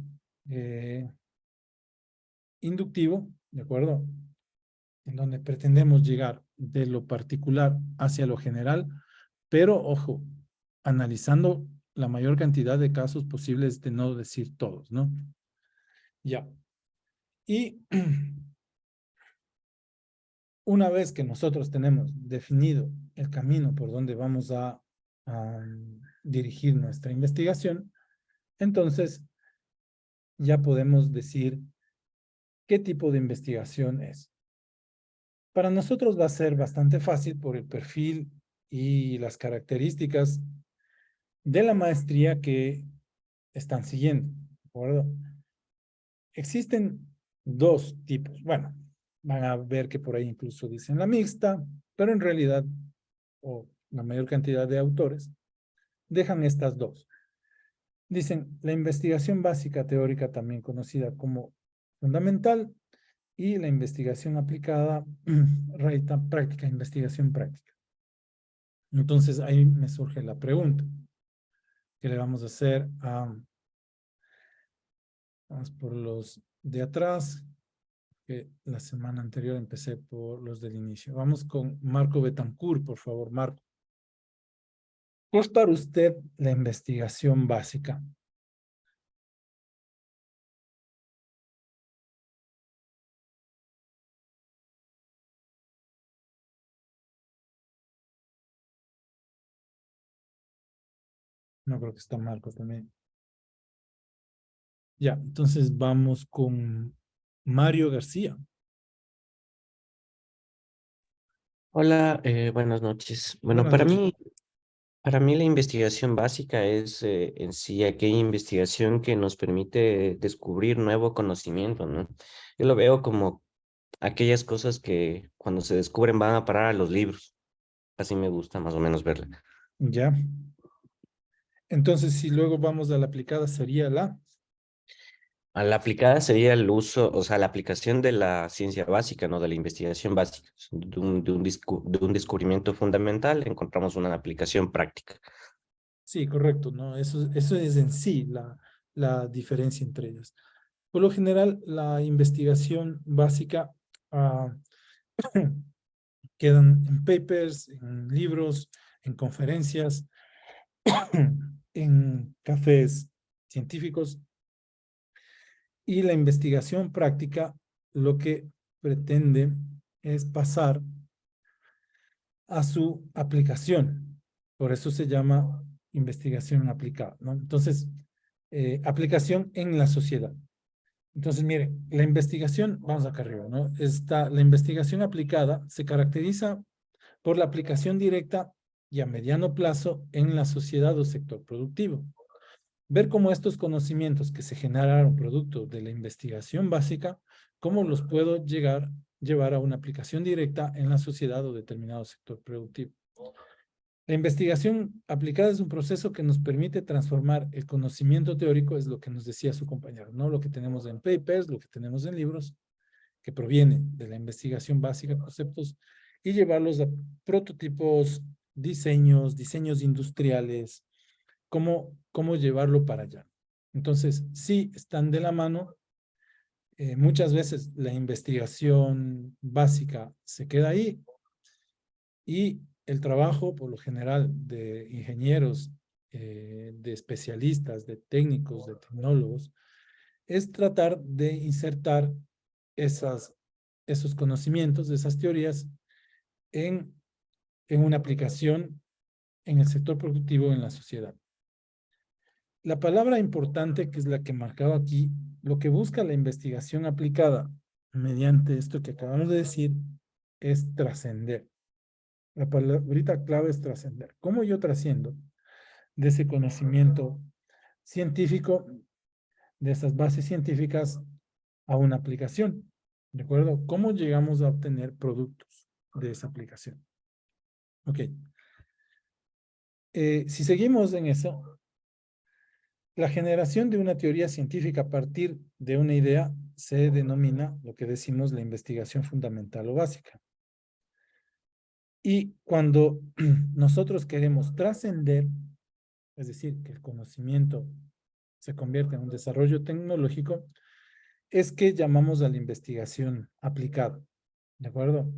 [SPEAKER 1] inductivo, ¿de acuerdo? En donde pretendemos llegar de lo particular hacia lo general, pero ojo, analizando la mayor cantidad de casos posibles, de no decir todos, ¿no? Ya. Y una vez que nosotros tenemos definido el camino por donde vamos a dirigir nuestra investigación, entonces ya podemos decir qué tipo de investigación es. Para nosotros va a ser bastante fácil por el perfil y las características de la maestría que están siguiendo, ¿de acuerdo? Existen dos tipos. Bueno, van a ver que por ahí incluso dicen la mixta, pero en realidad, o la mayor cantidad de autores, dejan estas dos. Dicen la investigación básica teórica, también conocida como fundamental, y la investigación aplicada, práctica, investigación práctica. Entonces ahí me surge la pregunta que le vamos a hacer a, vamos por los de atrás, que la semana anterior empecé por los del inicio. Vamos con Marco Betancourt, por favor, Marco. ¿Qué es para usted la investigación básica? No creo que está Marco también. Ya, entonces vamos con Mario García.
[SPEAKER 6] Hola, buenas noches. Bueno,
[SPEAKER 1] Buenas noches.
[SPEAKER 6] para mí la investigación básica es en sí aquella investigación que nos permite descubrir nuevo conocimiento, ¿no? Yo lo veo como aquellas cosas que cuando se descubren van a parar a los libros. Así me gusta más o menos verla.
[SPEAKER 1] Ya. Entonces, si luego vamos a la aplicada, sería la...
[SPEAKER 6] A la aplicada sería el uso, o sea, la aplicación de la ciencia básica, ¿no? De la investigación básica. De un descubrimiento fundamental encontramos una aplicación práctica.
[SPEAKER 1] Sí, correcto, ¿no? Eso es en sí la diferencia entre ellas. Por lo general, la investigación básica quedan en papers, en libros, en conferencias, en cafés científicos, y la investigación práctica lo que pretende es pasar a su aplicación. Por eso se llama investigación aplicada, ¿no? Entonces, aplicación en la sociedad. Entonces, miren, la investigación, vamos acá arriba, ¿no? La investigación aplicada se caracteriza por la aplicación directa y a mediano plazo en la sociedad o sector productivo. Ver cómo estos conocimientos que se generaron producto de la investigación básica, cómo los puedo llevar a una aplicación directa en la sociedad o determinado sector productivo. La investigación aplicada es un proceso que nos permite transformar el conocimiento teórico, es lo que nos decía su compañero, no lo que tenemos en papers, lo que tenemos en libros, que proviene de la investigación básica, conceptos, y llevarlos a prototipos, diseños industriales, cómo llevarlo para allá. Entonces, sí están de la mano. Muchas veces la investigación básica se queda ahí y el trabajo, por lo general, de ingenieros, de especialistas, de técnicos, de tecnólogos, es tratar de insertar esos conocimientos, esas teorías en una aplicación en el sector productivo en la sociedad. La palabra importante, que es la que he marcado aquí, lo que busca la investigación aplicada mediante esto que acabamos de decir, es trascender. La palabrita clave es trascender. ¿Cómo yo trasciendo de ese conocimiento científico, de esas bases científicas, a una aplicación? ¿De acuerdo? ¿Cómo llegamos a obtener productos de esa aplicación? Ok. Si seguimos en eso, la generación de una teoría científica a partir de una idea se denomina lo que decimos la investigación fundamental o básica. Y cuando nosotros queremos trascender, es decir, que el conocimiento se convierta en un desarrollo tecnológico, es que llamamos a la investigación aplicada. ¿De acuerdo?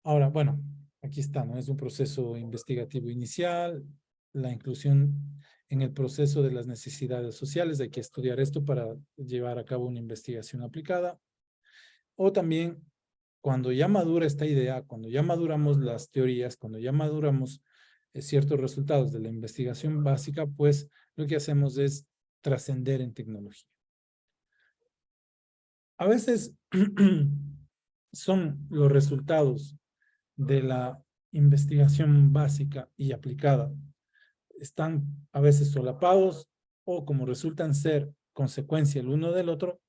[SPEAKER 1] Ahora, bueno, aquí está, ¿no? Es un proceso investigativo inicial, la inclusión en el proceso de las necesidades sociales. Hay que estudiar esto para llevar a cabo una investigación aplicada. O también, cuando ya madura esta idea, cuando ya maduramos las teorías, cuando ya maduramos ciertos resultados de la investigación básica, pues lo que hacemos es trascender en tecnología. A veces son los resultados de la investigación básica y aplicada están a veces solapados o como resultan ser consecuencia el uno del otro,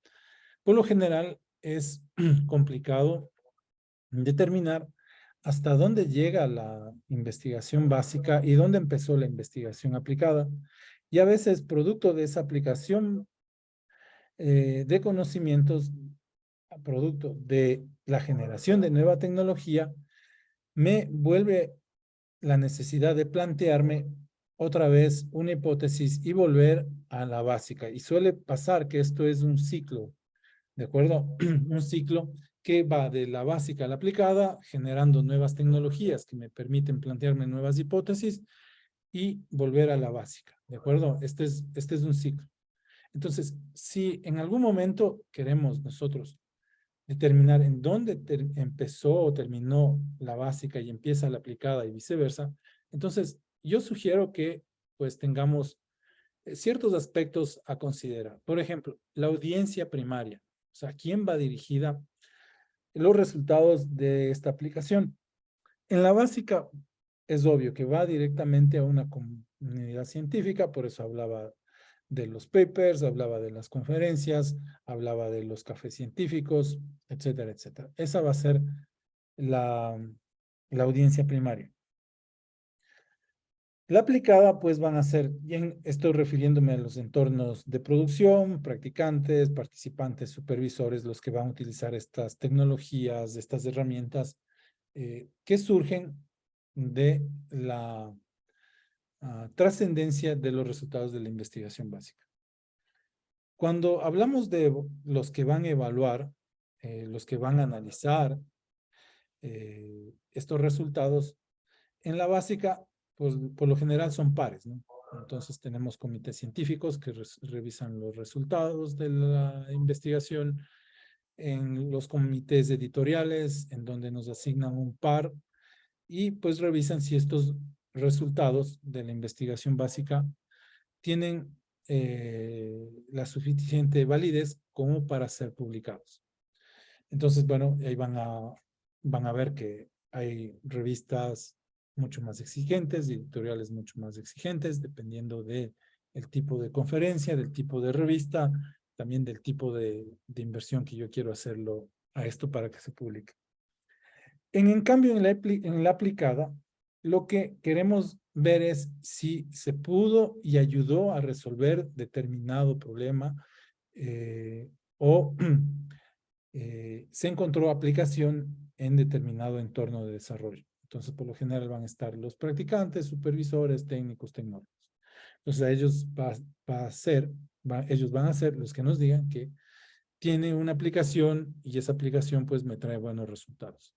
[SPEAKER 1] por lo general es complicado determinar hasta dónde llega la investigación básica y dónde empezó la investigación aplicada. Y a veces, producto de esa aplicación de conocimientos, producto de la generación de nueva tecnología, me vuelve la necesidad de plantearme otra vez una hipótesis y volver a la básica. Y suele pasar que esto es un ciclo, ¿de acuerdo? Un ciclo que va de la básica a la aplicada, generando nuevas tecnologías que me permiten plantearme nuevas hipótesis y volver a la básica, ¿de acuerdo? Este es un ciclo. Entonces, si en algún momento queremos nosotros determinar en dónde empezó o terminó la básica y empieza la aplicada y viceversa, entonces yo sugiero que pues tengamos ciertos aspectos a considerar. Por ejemplo, la audiencia primaria, o sea, ¿quién va dirigida los resultados de esta aplicación? En la básica es obvio que va directamente a una comunidad científica, por eso hablaba de los papers, hablaba de las conferencias, hablaba de los cafés científicos, etcétera, etcétera. Esa va a ser la audiencia primaria. La aplicada, pues van a ser, bien, estoy refiriéndome a los entornos de producción, practicantes, participantes, supervisores, los que van a utilizar estas tecnologías, estas herramientas que surgen de la trascendencia de los resultados de la investigación básica. Cuando hablamos de los que van a evaluar, los que van a analizar estos resultados, en la básica, pues por lo general son pares, ¿no? Entonces tenemos comités científicos que revisan los resultados de la investigación, en los comités editoriales, en donde nos asignan un par, y pues revisan si estos resultados de la investigación básica tienen la suficiente validez como para ser publicados. Entonces, bueno, ahí van a ver que hay revistas mucho más exigentes, editoriales mucho más exigentes, dependiendo del tipo de conferencia, del tipo de revista, también del tipo de inversión que yo quiero hacerlo a esto para que se publique. En cambio, en la aplicada, lo que queremos ver es si se pudo y ayudó a resolver determinado problema o se encontró aplicación en determinado entorno de desarrollo. Entonces, por lo general van a estar los practicantes, supervisores, técnicos, tecnólogos. Entonces, ellos ellos van a ser los que nos digan que tiene una aplicación y esa aplicación pues me trae buenos resultados.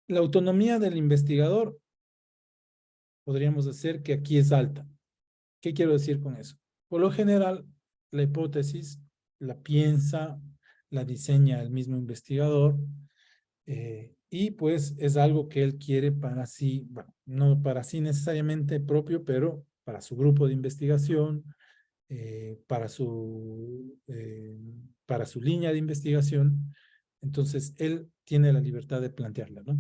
[SPEAKER 1] La autonomía del investigador, podríamos decir que aquí es alta. ¿Qué quiero decir con eso? Por lo general, la hipótesis la piensa, la diseña el mismo investigador, y pues es algo que él quiere para sí, bueno, no para sí necesariamente propio, pero para su grupo de investigación, para su línea de investigación. Entonces, él tiene la libertad de plantearla, ¿no?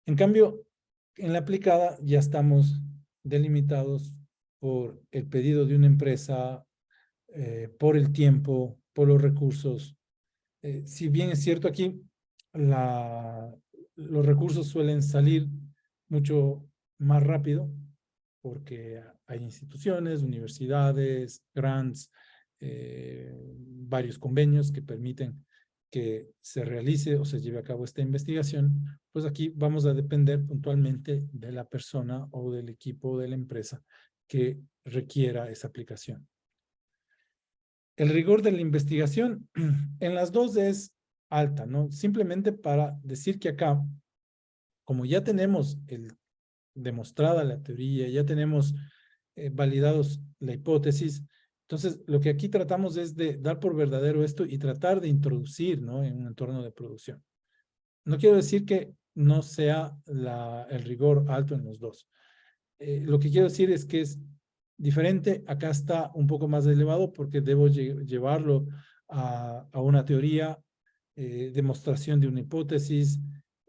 [SPEAKER 1] En cambio, en la aplicada ya estamos delimitados por el pedido de una empresa, por el tiempo, por los recursos. Si bien es cierto aquí, los recursos suelen salir mucho más rápido porque hay instituciones, universidades, grants, varios convenios que permiten que se realice o se lleve a cabo esta investigación, pues aquí vamos a depender puntualmente de la persona o del equipo o de la empresa que requiera esa aplicación. El rigor de la investigación en las dos es alta, ¿no? Simplemente para decir que acá, como ya tenemos demostrada la teoría, ya tenemos validados la hipótesis, entonces lo que aquí tratamos es de dar por verdadero esto y tratar de introducir, ¿no?, en un entorno de producción. No quiero decir que no sea el rigor alto en los dos. Lo que quiero decir es que es diferente. Acá está un poco más elevado porque debo llevarlo a una teoría, demostración de una hipótesis,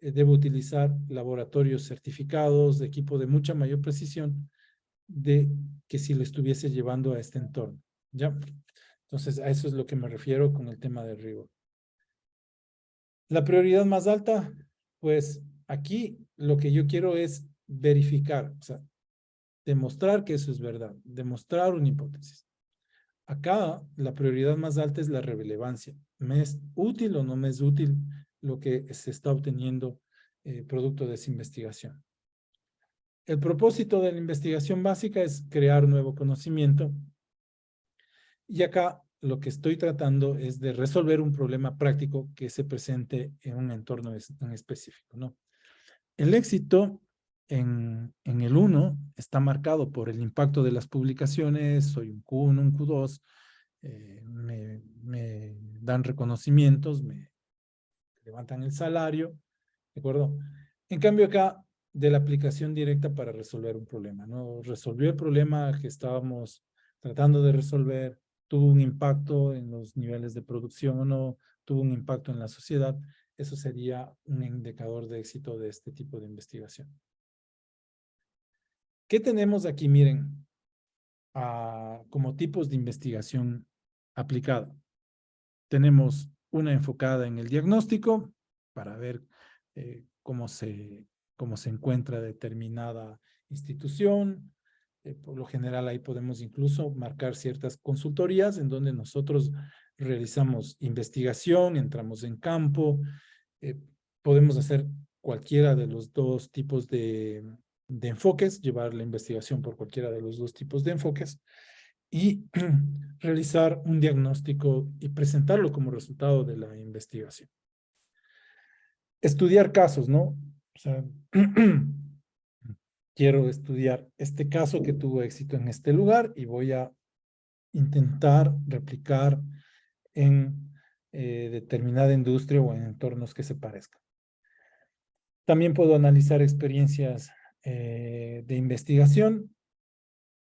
[SPEAKER 1] debo utilizar laboratorios certificados, de equipo de mucha mayor precisión de que si lo estuviese llevando a este entorno, ¿ya? Entonces, a eso es lo que me refiero con el tema del rigor. La prioridad más alta, pues aquí lo que yo quiero es verificar, o sea, demostrar que eso es verdad, demostrar una hipótesis. Acá la prioridad más alta es la relevancia. ¿Me es útil o no me es útil lo que se está obteniendo producto de esa investigación? El propósito de la investigación básica es crear nuevo conocimiento. Y acá lo que estoy tratando es de resolver un problema práctico que se presente en un entorno en específico, ¿no? El éxito en el 1 está marcado por el impacto de las publicaciones. Soy un Q1, un Q2, me dan reconocimientos, me levantan el salario, ¿de acuerdo? En cambio acá, de la aplicación directa para resolver un problema, ¿no? Resolvió el problema que estábamos tratando de resolver, tuvo un impacto en los niveles de producción o no, tuvo un impacto en la sociedad. Eso sería un indicador de éxito de este tipo de investigación. ¿Qué tenemos aquí? Miren, como tipos de investigación aplicada. Tenemos una enfocada en el diagnóstico para ver cómo se encuentra determinada institución. Por lo general ahí podemos incluso marcar ciertas consultorías en donde nosotros realizamos investigación, entramos en campo, podemos hacer cualquiera de los dos tipos de enfoques, llevar la investigación por cualquiera de los dos tipos de enfoques y realizar un diagnóstico y presentarlo como resultado de la investigación. Estudiar casos, ¿no? O sea, quiero estudiar este caso que tuvo éxito en este lugar y voy a intentar replicar en determinada industria o en entornos que se parezcan. También puedo analizar experiencias de investigación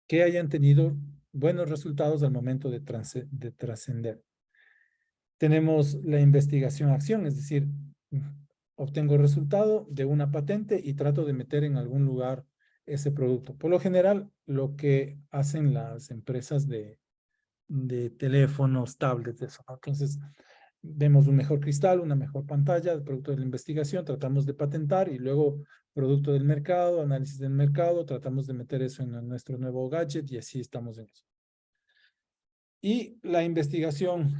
[SPEAKER 1] que hayan tenido buenos resultados al momento de trascender. Tenemos la investigación-acción, es decir, obtengo resultado de una patente y trato de meter en algún lugar ese producto. Por lo general, lo que hacen las empresas de teléfonos, tablets, eso, ¿no? Entonces, vemos un mejor cristal, una mejor pantalla, producto de la investigación, tratamos de patentar y luego producto del mercado, análisis del mercado, tratamos de meter eso en nuestro nuevo gadget y así estamos en eso. Y la investigación,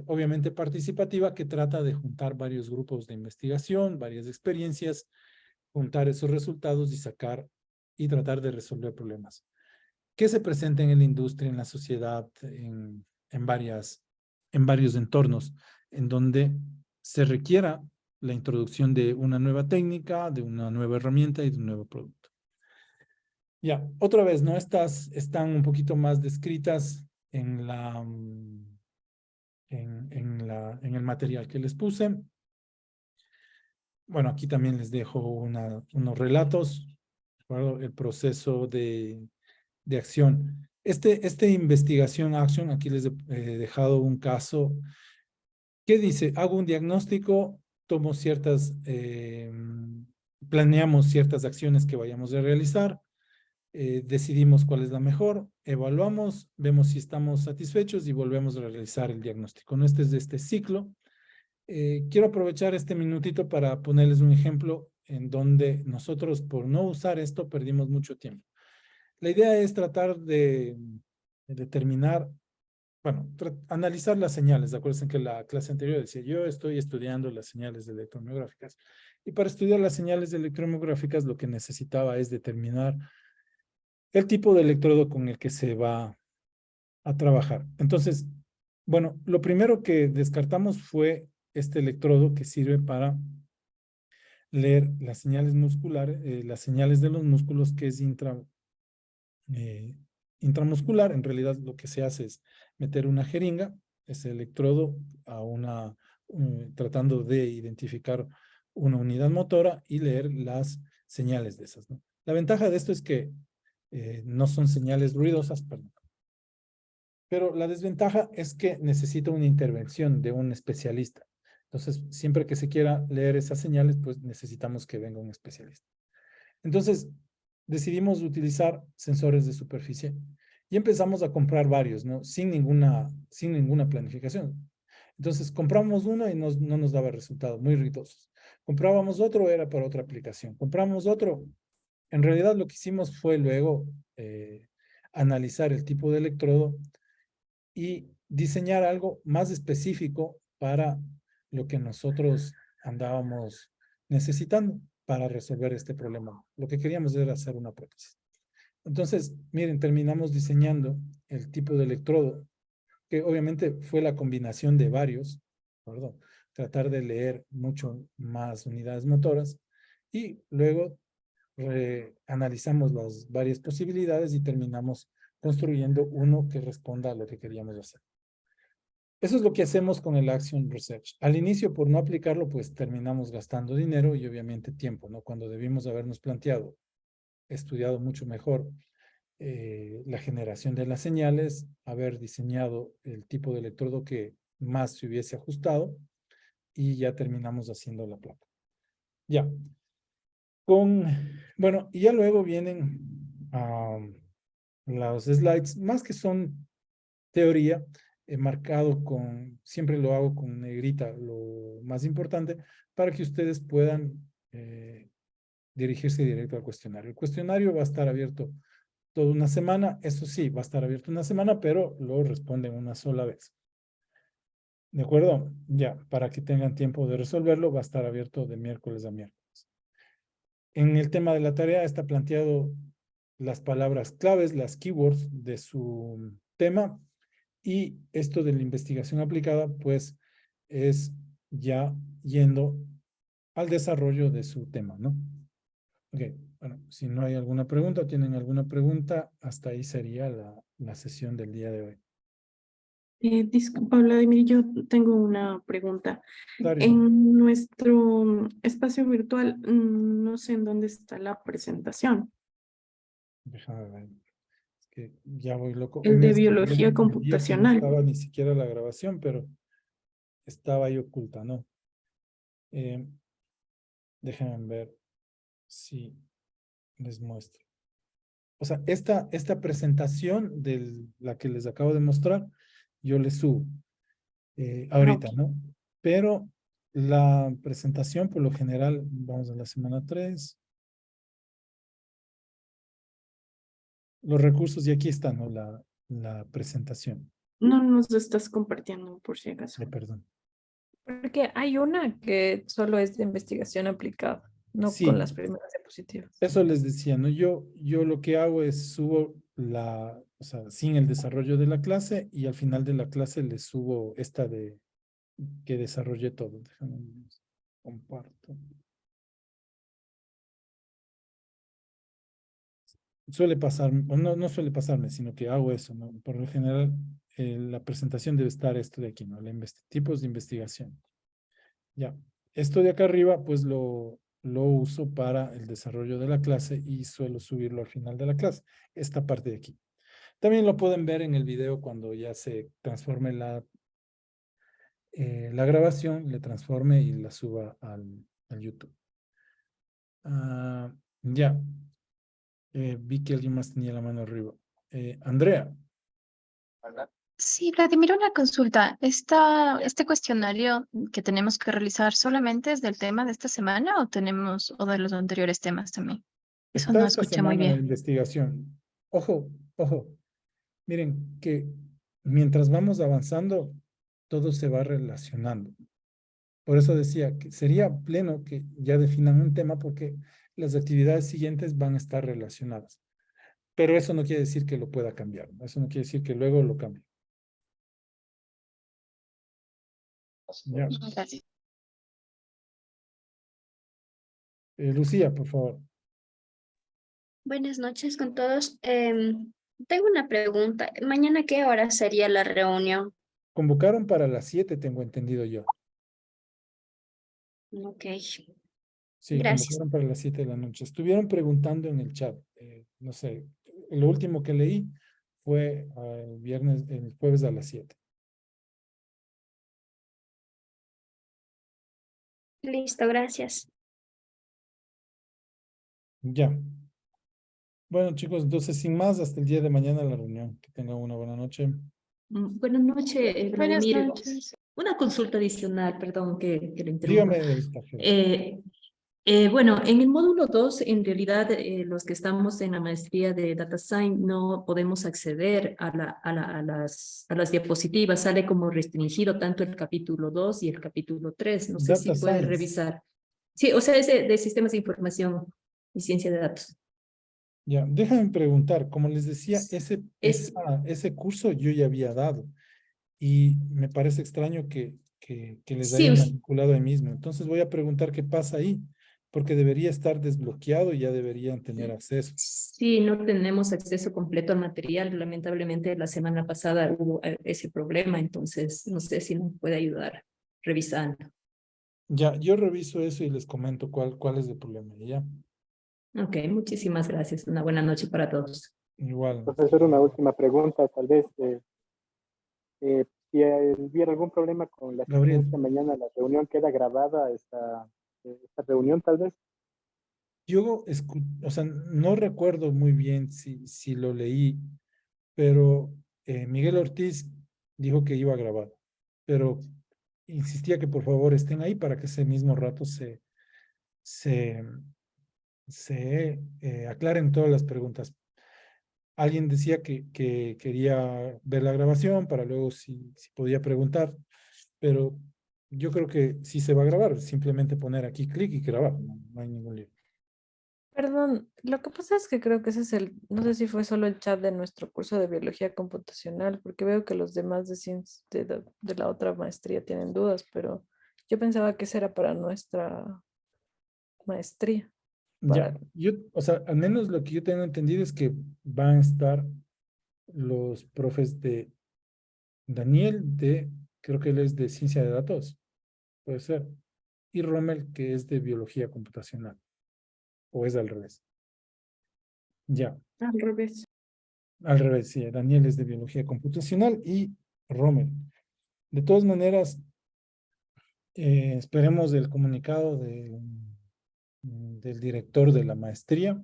[SPEAKER 1] obviamente participativa, que trata de juntar varios grupos de investigación, varias experiencias, juntar esos resultados y sacar y tratar de resolver problemas que se presenten en la industria, en la sociedad, en varios entornos, en donde se requiera la introducción de una nueva técnica, de una nueva herramienta y de un nuevo producto. Ya, otra vez, ¿no? Estas están un poquito más descritas en en el material que les puse. Bueno, aquí también les dejo unos relatos, ¿de acuerdo? El proceso de acción. Este investigación action, aquí les he dejado un caso que dice, hago un diagnóstico, tomo planeamos ciertas acciones que vayamos a realizar, decidimos cuál es la mejor, evaluamos, vemos si estamos satisfechos y volvemos a realizar el diagnóstico. ¿No? Este es de este ciclo. Quiero aprovechar este minutito para ponerles un ejemplo en donde nosotros por no usar esto perdimos mucho tiempo. La idea es tratar de determinar, bueno, analizar las señales. Acuérdense que la clase anterior decía, yo estoy estudiando las señales electromiográficas. Y para estudiar las señales electromiográficas lo que necesitaba es determinar el tipo de electrodo con el que se va a trabajar. Entonces, bueno, lo primero que descartamos fue este electrodo que sirve para leer las señales musculares, las señales de los músculos, que es intramuscular. En realidad lo que se hace es meter una jeringa, ese electrodo, tratando de identificar una unidad motora y leer las señales de esas, ¿no? La ventaja de esto es que no son señales ruidosas, perdón. Pero la desventaja es que necesita una intervención de un especialista. Entonces, siempre que se quiera leer esas señales, pues necesitamos que venga un especialista. Entonces, decidimos utilizar sensores de superficie y empezamos a comprar varios, ¿no? Sin ninguna planificación. Entonces, compramos uno y no nos daba resultados, muy ruidosos. Comprábamos otro, era para otra aplicación. Compramos otro. En realidad, lo que hicimos fue luego analizar el tipo de electrodo y diseñar algo más específico para lo que nosotros andábamos necesitando para resolver este problema. Lo que queríamos era hacer una prótesis. Entonces, miren, terminamos diseñando el tipo de electrodo, que obviamente fue la combinación de varios, ¿verdad? Tratar de leer mucho más unidades motoras y luego analizamos las varias posibilidades y terminamos construyendo uno que responda a lo que queríamos hacer. Eso es lo que hacemos con el Action Research. Al inicio, por no aplicarlo, pues terminamos gastando dinero y obviamente tiempo, ¿no? Cuando debimos habernos planteado, estudiado mucho mejor la generación de las señales, haber diseñado el tipo de electrodo que más se hubiese ajustado y ya terminamos haciendo la placa. Ya. Bueno, y ya luego vienen los slides, más que son teoría, marcado siempre lo hago con negrita, lo más importante, para que ustedes puedan dirigirse directo al cuestionario. El cuestionario va a estar abierto toda una semana, eso sí, va a estar abierto una semana, pero lo responden una sola vez. ¿De acuerdo? Ya, para que tengan tiempo de resolverlo, va a estar abierto de miércoles a miércoles. En el tema de la tarea está planteado las palabras claves, las keywords de su tema, y esto de la investigación aplicada, pues, es ya yendo al desarrollo de su tema, ¿no? Ok, bueno, si no hay alguna pregunta, tienen alguna pregunta, hasta ahí sería la sesión del día de hoy.
[SPEAKER 5] Disculpa, Vladimir, yo tengo una pregunta.
[SPEAKER 1] Claro,
[SPEAKER 5] En nuestro espacio virtual, no sé en dónde está la presentación.
[SPEAKER 1] déjame ver. Es que ya voy loco.
[SPEAKER 5] El
[SPEAKER 1] Me
[SPEAKER 5] de
[SPEAKER 1] escribió
[SPEAKER 5] biología
[SPEAKER 1] el día que no
[SPEAKER 5] computacional.
[SPEAKER 1] estaba ni siquiera la grabación, pero estaba ahí oculta, ¿no? Déjenme ver si les muestro. O sea, esta presentación de la que les acabo de mostrar, yo les subo ahorita,
[SPEAKER 5] Ok.
[SPEAKER 1] ¿no? Pero la presentación, por lo general, vamos a la semana 3. Los recursos y aquí están, ¿no? La presentación.
[SPEAKER 5] No nos estás compartiendo, por si acaso.
[SPEAKER 1] Perdón.
[SPEAKER 2] Porque hay una que solo es de investigación aplicada, no con
[SPEAKER 1] Sí,
[SPEAKER 2] las primeras diapositivas.
[SPEAKER 1] eso les decía, ¿no? Yo lo que hago es subo o sea, sin el desarrollo de la clase, y al final de la clase les subo esta que desarrollé todo. Déjame comparto. suele pasar, o no suele pasarme, sino que hago eso, ¿no? Por lo general, la presentación debe estar esto de aquí, ¿no? Tipos de investigación. Ya. Esto de acá arriba, pues lo uso para el desarrollo de la clase y suelo subirlo al final de la clase. Esta parte de aquí. También lo pueden ver en el video cuando ya se transforme la grabación, le transforme y la suba al YouTube. Ya. Vi que alguien más tenía la mano arriba. Andrea.
[SPEAKER 3] Sí, Vladimir, una consulta. ¿Este cuestionario que tenemos que realizar solamente es del tema de esta semana o tenemos o de los anteriores temas también? Eso
[SPEAKER 1] Está
[SPEAKER 3] no
[SPEAKER 1] esta
[SPEAKER 3] escuché muy
[SPEAKER 1] semana de
[SPEAKER 3] bien.
[SPEAKER 1] investigación. Ojo, ojo. Miren que mientras vamos avanzando, todo se va relacionando. Por eso decía que sería pleno que ya definan un tema porque las actividades siguientes van a estar relacionadas. Pero eso no quiere decir que lo pueda cambiar, ¿no? Eso no quiere decir que luego lo cambie. Ya.
[SPEAKER 3] Gracias.
[SPEAKER 1] Lucía, por favor.
[SPEAKER 7] Buenas noches con todos. Tengo una pregunta. ¿Mañana qué hora sería la reunión?
[SPEAKER 1] Convocaron para las 7, tengo entendido yo.
[SPEAKER 7] Ok,
[SPEAKER 1] Sí,
[SPEAKER 7] gracias.
[SPEAKER 1] convocaron para las 7 de la noche. Estuvieron preguntando en el chat. No sé, lo último que leí fue el jueves a las 7.
[SPEAKER 7] Listo, gracias.
[SPEAKER 1] Ya. Bueno, chicos, entonces sin más, hasta el día de mañana la reunión. Que tengan una buena noche.
[SPEAKER 8] Buenas noches,
[SPEAKER 3] Buenas
[SPEAKER 8] Vladimir.
[SPEAKER 3] noches.
[SPEAKER 8] Una consulta adicional, perdón que lo interrumpa.
[SPEAKER 1] Dígame, Estafel.
[SPEAKER 8] Bueno, en el módulo 2, en realidad, los que estamos en la maestría de Data Science no podemos acceder a las diapositivas. Sale como restringido tanto el capítulo 2 y el capítulo 3. No sé si
[SPEAKER 1] Data
[SPEAKER 8] puede
[SPEAKER 1] Science.
[SPEAKER 8] revisar. Sí, o sea, es de sistemas de información y ciencia de datos.
[SPEAKER 1] Ya, déjame preguntar, como les decía,
[SPEAKER 8] Es-
[SPEAKER 1] ese curso yo ya había dado y me parece extraño que les
[SPEAKER 8] Sí,
[SPEAKER 1] hayan vinculado ahí mismo. Entonces voy a preguntar qué pasa ahí, porque debería estar desbloqueado y ya deberían tener acceso.
[SPEAKER 8] Sí, no tenemos acceso completo al material. Lamentablemente, la semana pasada hubo ese problema, entonces no sé si nos puede ayudar revisando.
[SPEAKER 1] Ya, yo reviso eso y les comento cuál es el problema. Ya,
[SPEAKER 8] Ok, muchísimas gracias. Una buena noche para todos.
[SPEAKER 1] igual.
[SPEAKER 9] Profesor, una última pregunta, tal vez, si hubiera algún problema con la
[SPEAKER 1] Gabriel,
[SPEAKER 9] asistencia mañana a la reunión, ¿queda grabada esta reunión tal vez?
[SPEAKER 1] o sea, no recuerdo muy bien si lo leí, pero Miguel Ortiz dijo que iba a grabar, pero insistía que por favor estén ahí para que ese mismo rato se aclaren todas las preguntas. Alguien decía que quería ver la grabación para luego si podía preguntar, pero yo creo que sí se va a grabar, simplemente poner aquí clic y grabar, no hay ningún lío.
[SPEAKER 2] Perdón, lo que pasa es que creo que ese es no sé si fue solo el chat de nuestro curso de biología computacional, porque veo que los demás de ciencias de la otra maestría tienen dudas, pero yo pensaba que ese era para nuestra maestría.
[SPEAKER 1] Ya, o sea, al menos lo que yo tengo entendido es que van a estar los profes de Daniel creo que él es de ciencia de datos, puede ser, y Rommel, que es de biología computacional, o es al revés. Ya,
[SPEAKER 5] Al revés.
[SPEAKER 1] al revés, sí, Daniel es de biología computacional y Rommel. De todas maneras, esperemos el comunicado del director de la maestría.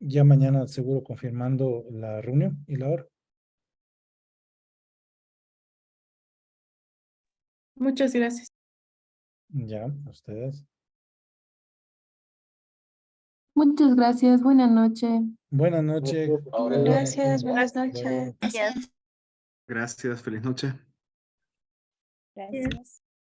[SPEAKER 1] Ya mañana seguro confirmando la reunión y la hora.
[SPEAKER 5] Muchas gracias.
[SPEAKER 1] Ya, a ustedes.
[SPEAKER 10] Muchas gracias, buena noche.
[SPEAKER 1] Buenas noches.
[SPEAKER 3] Gracias, buenas
[SPEAKER 1] Bye.
[SPEAKER 3] noches.
[SPEAKER 11] Gracias, feliz noche.
[SPEAKER 7] Gracias.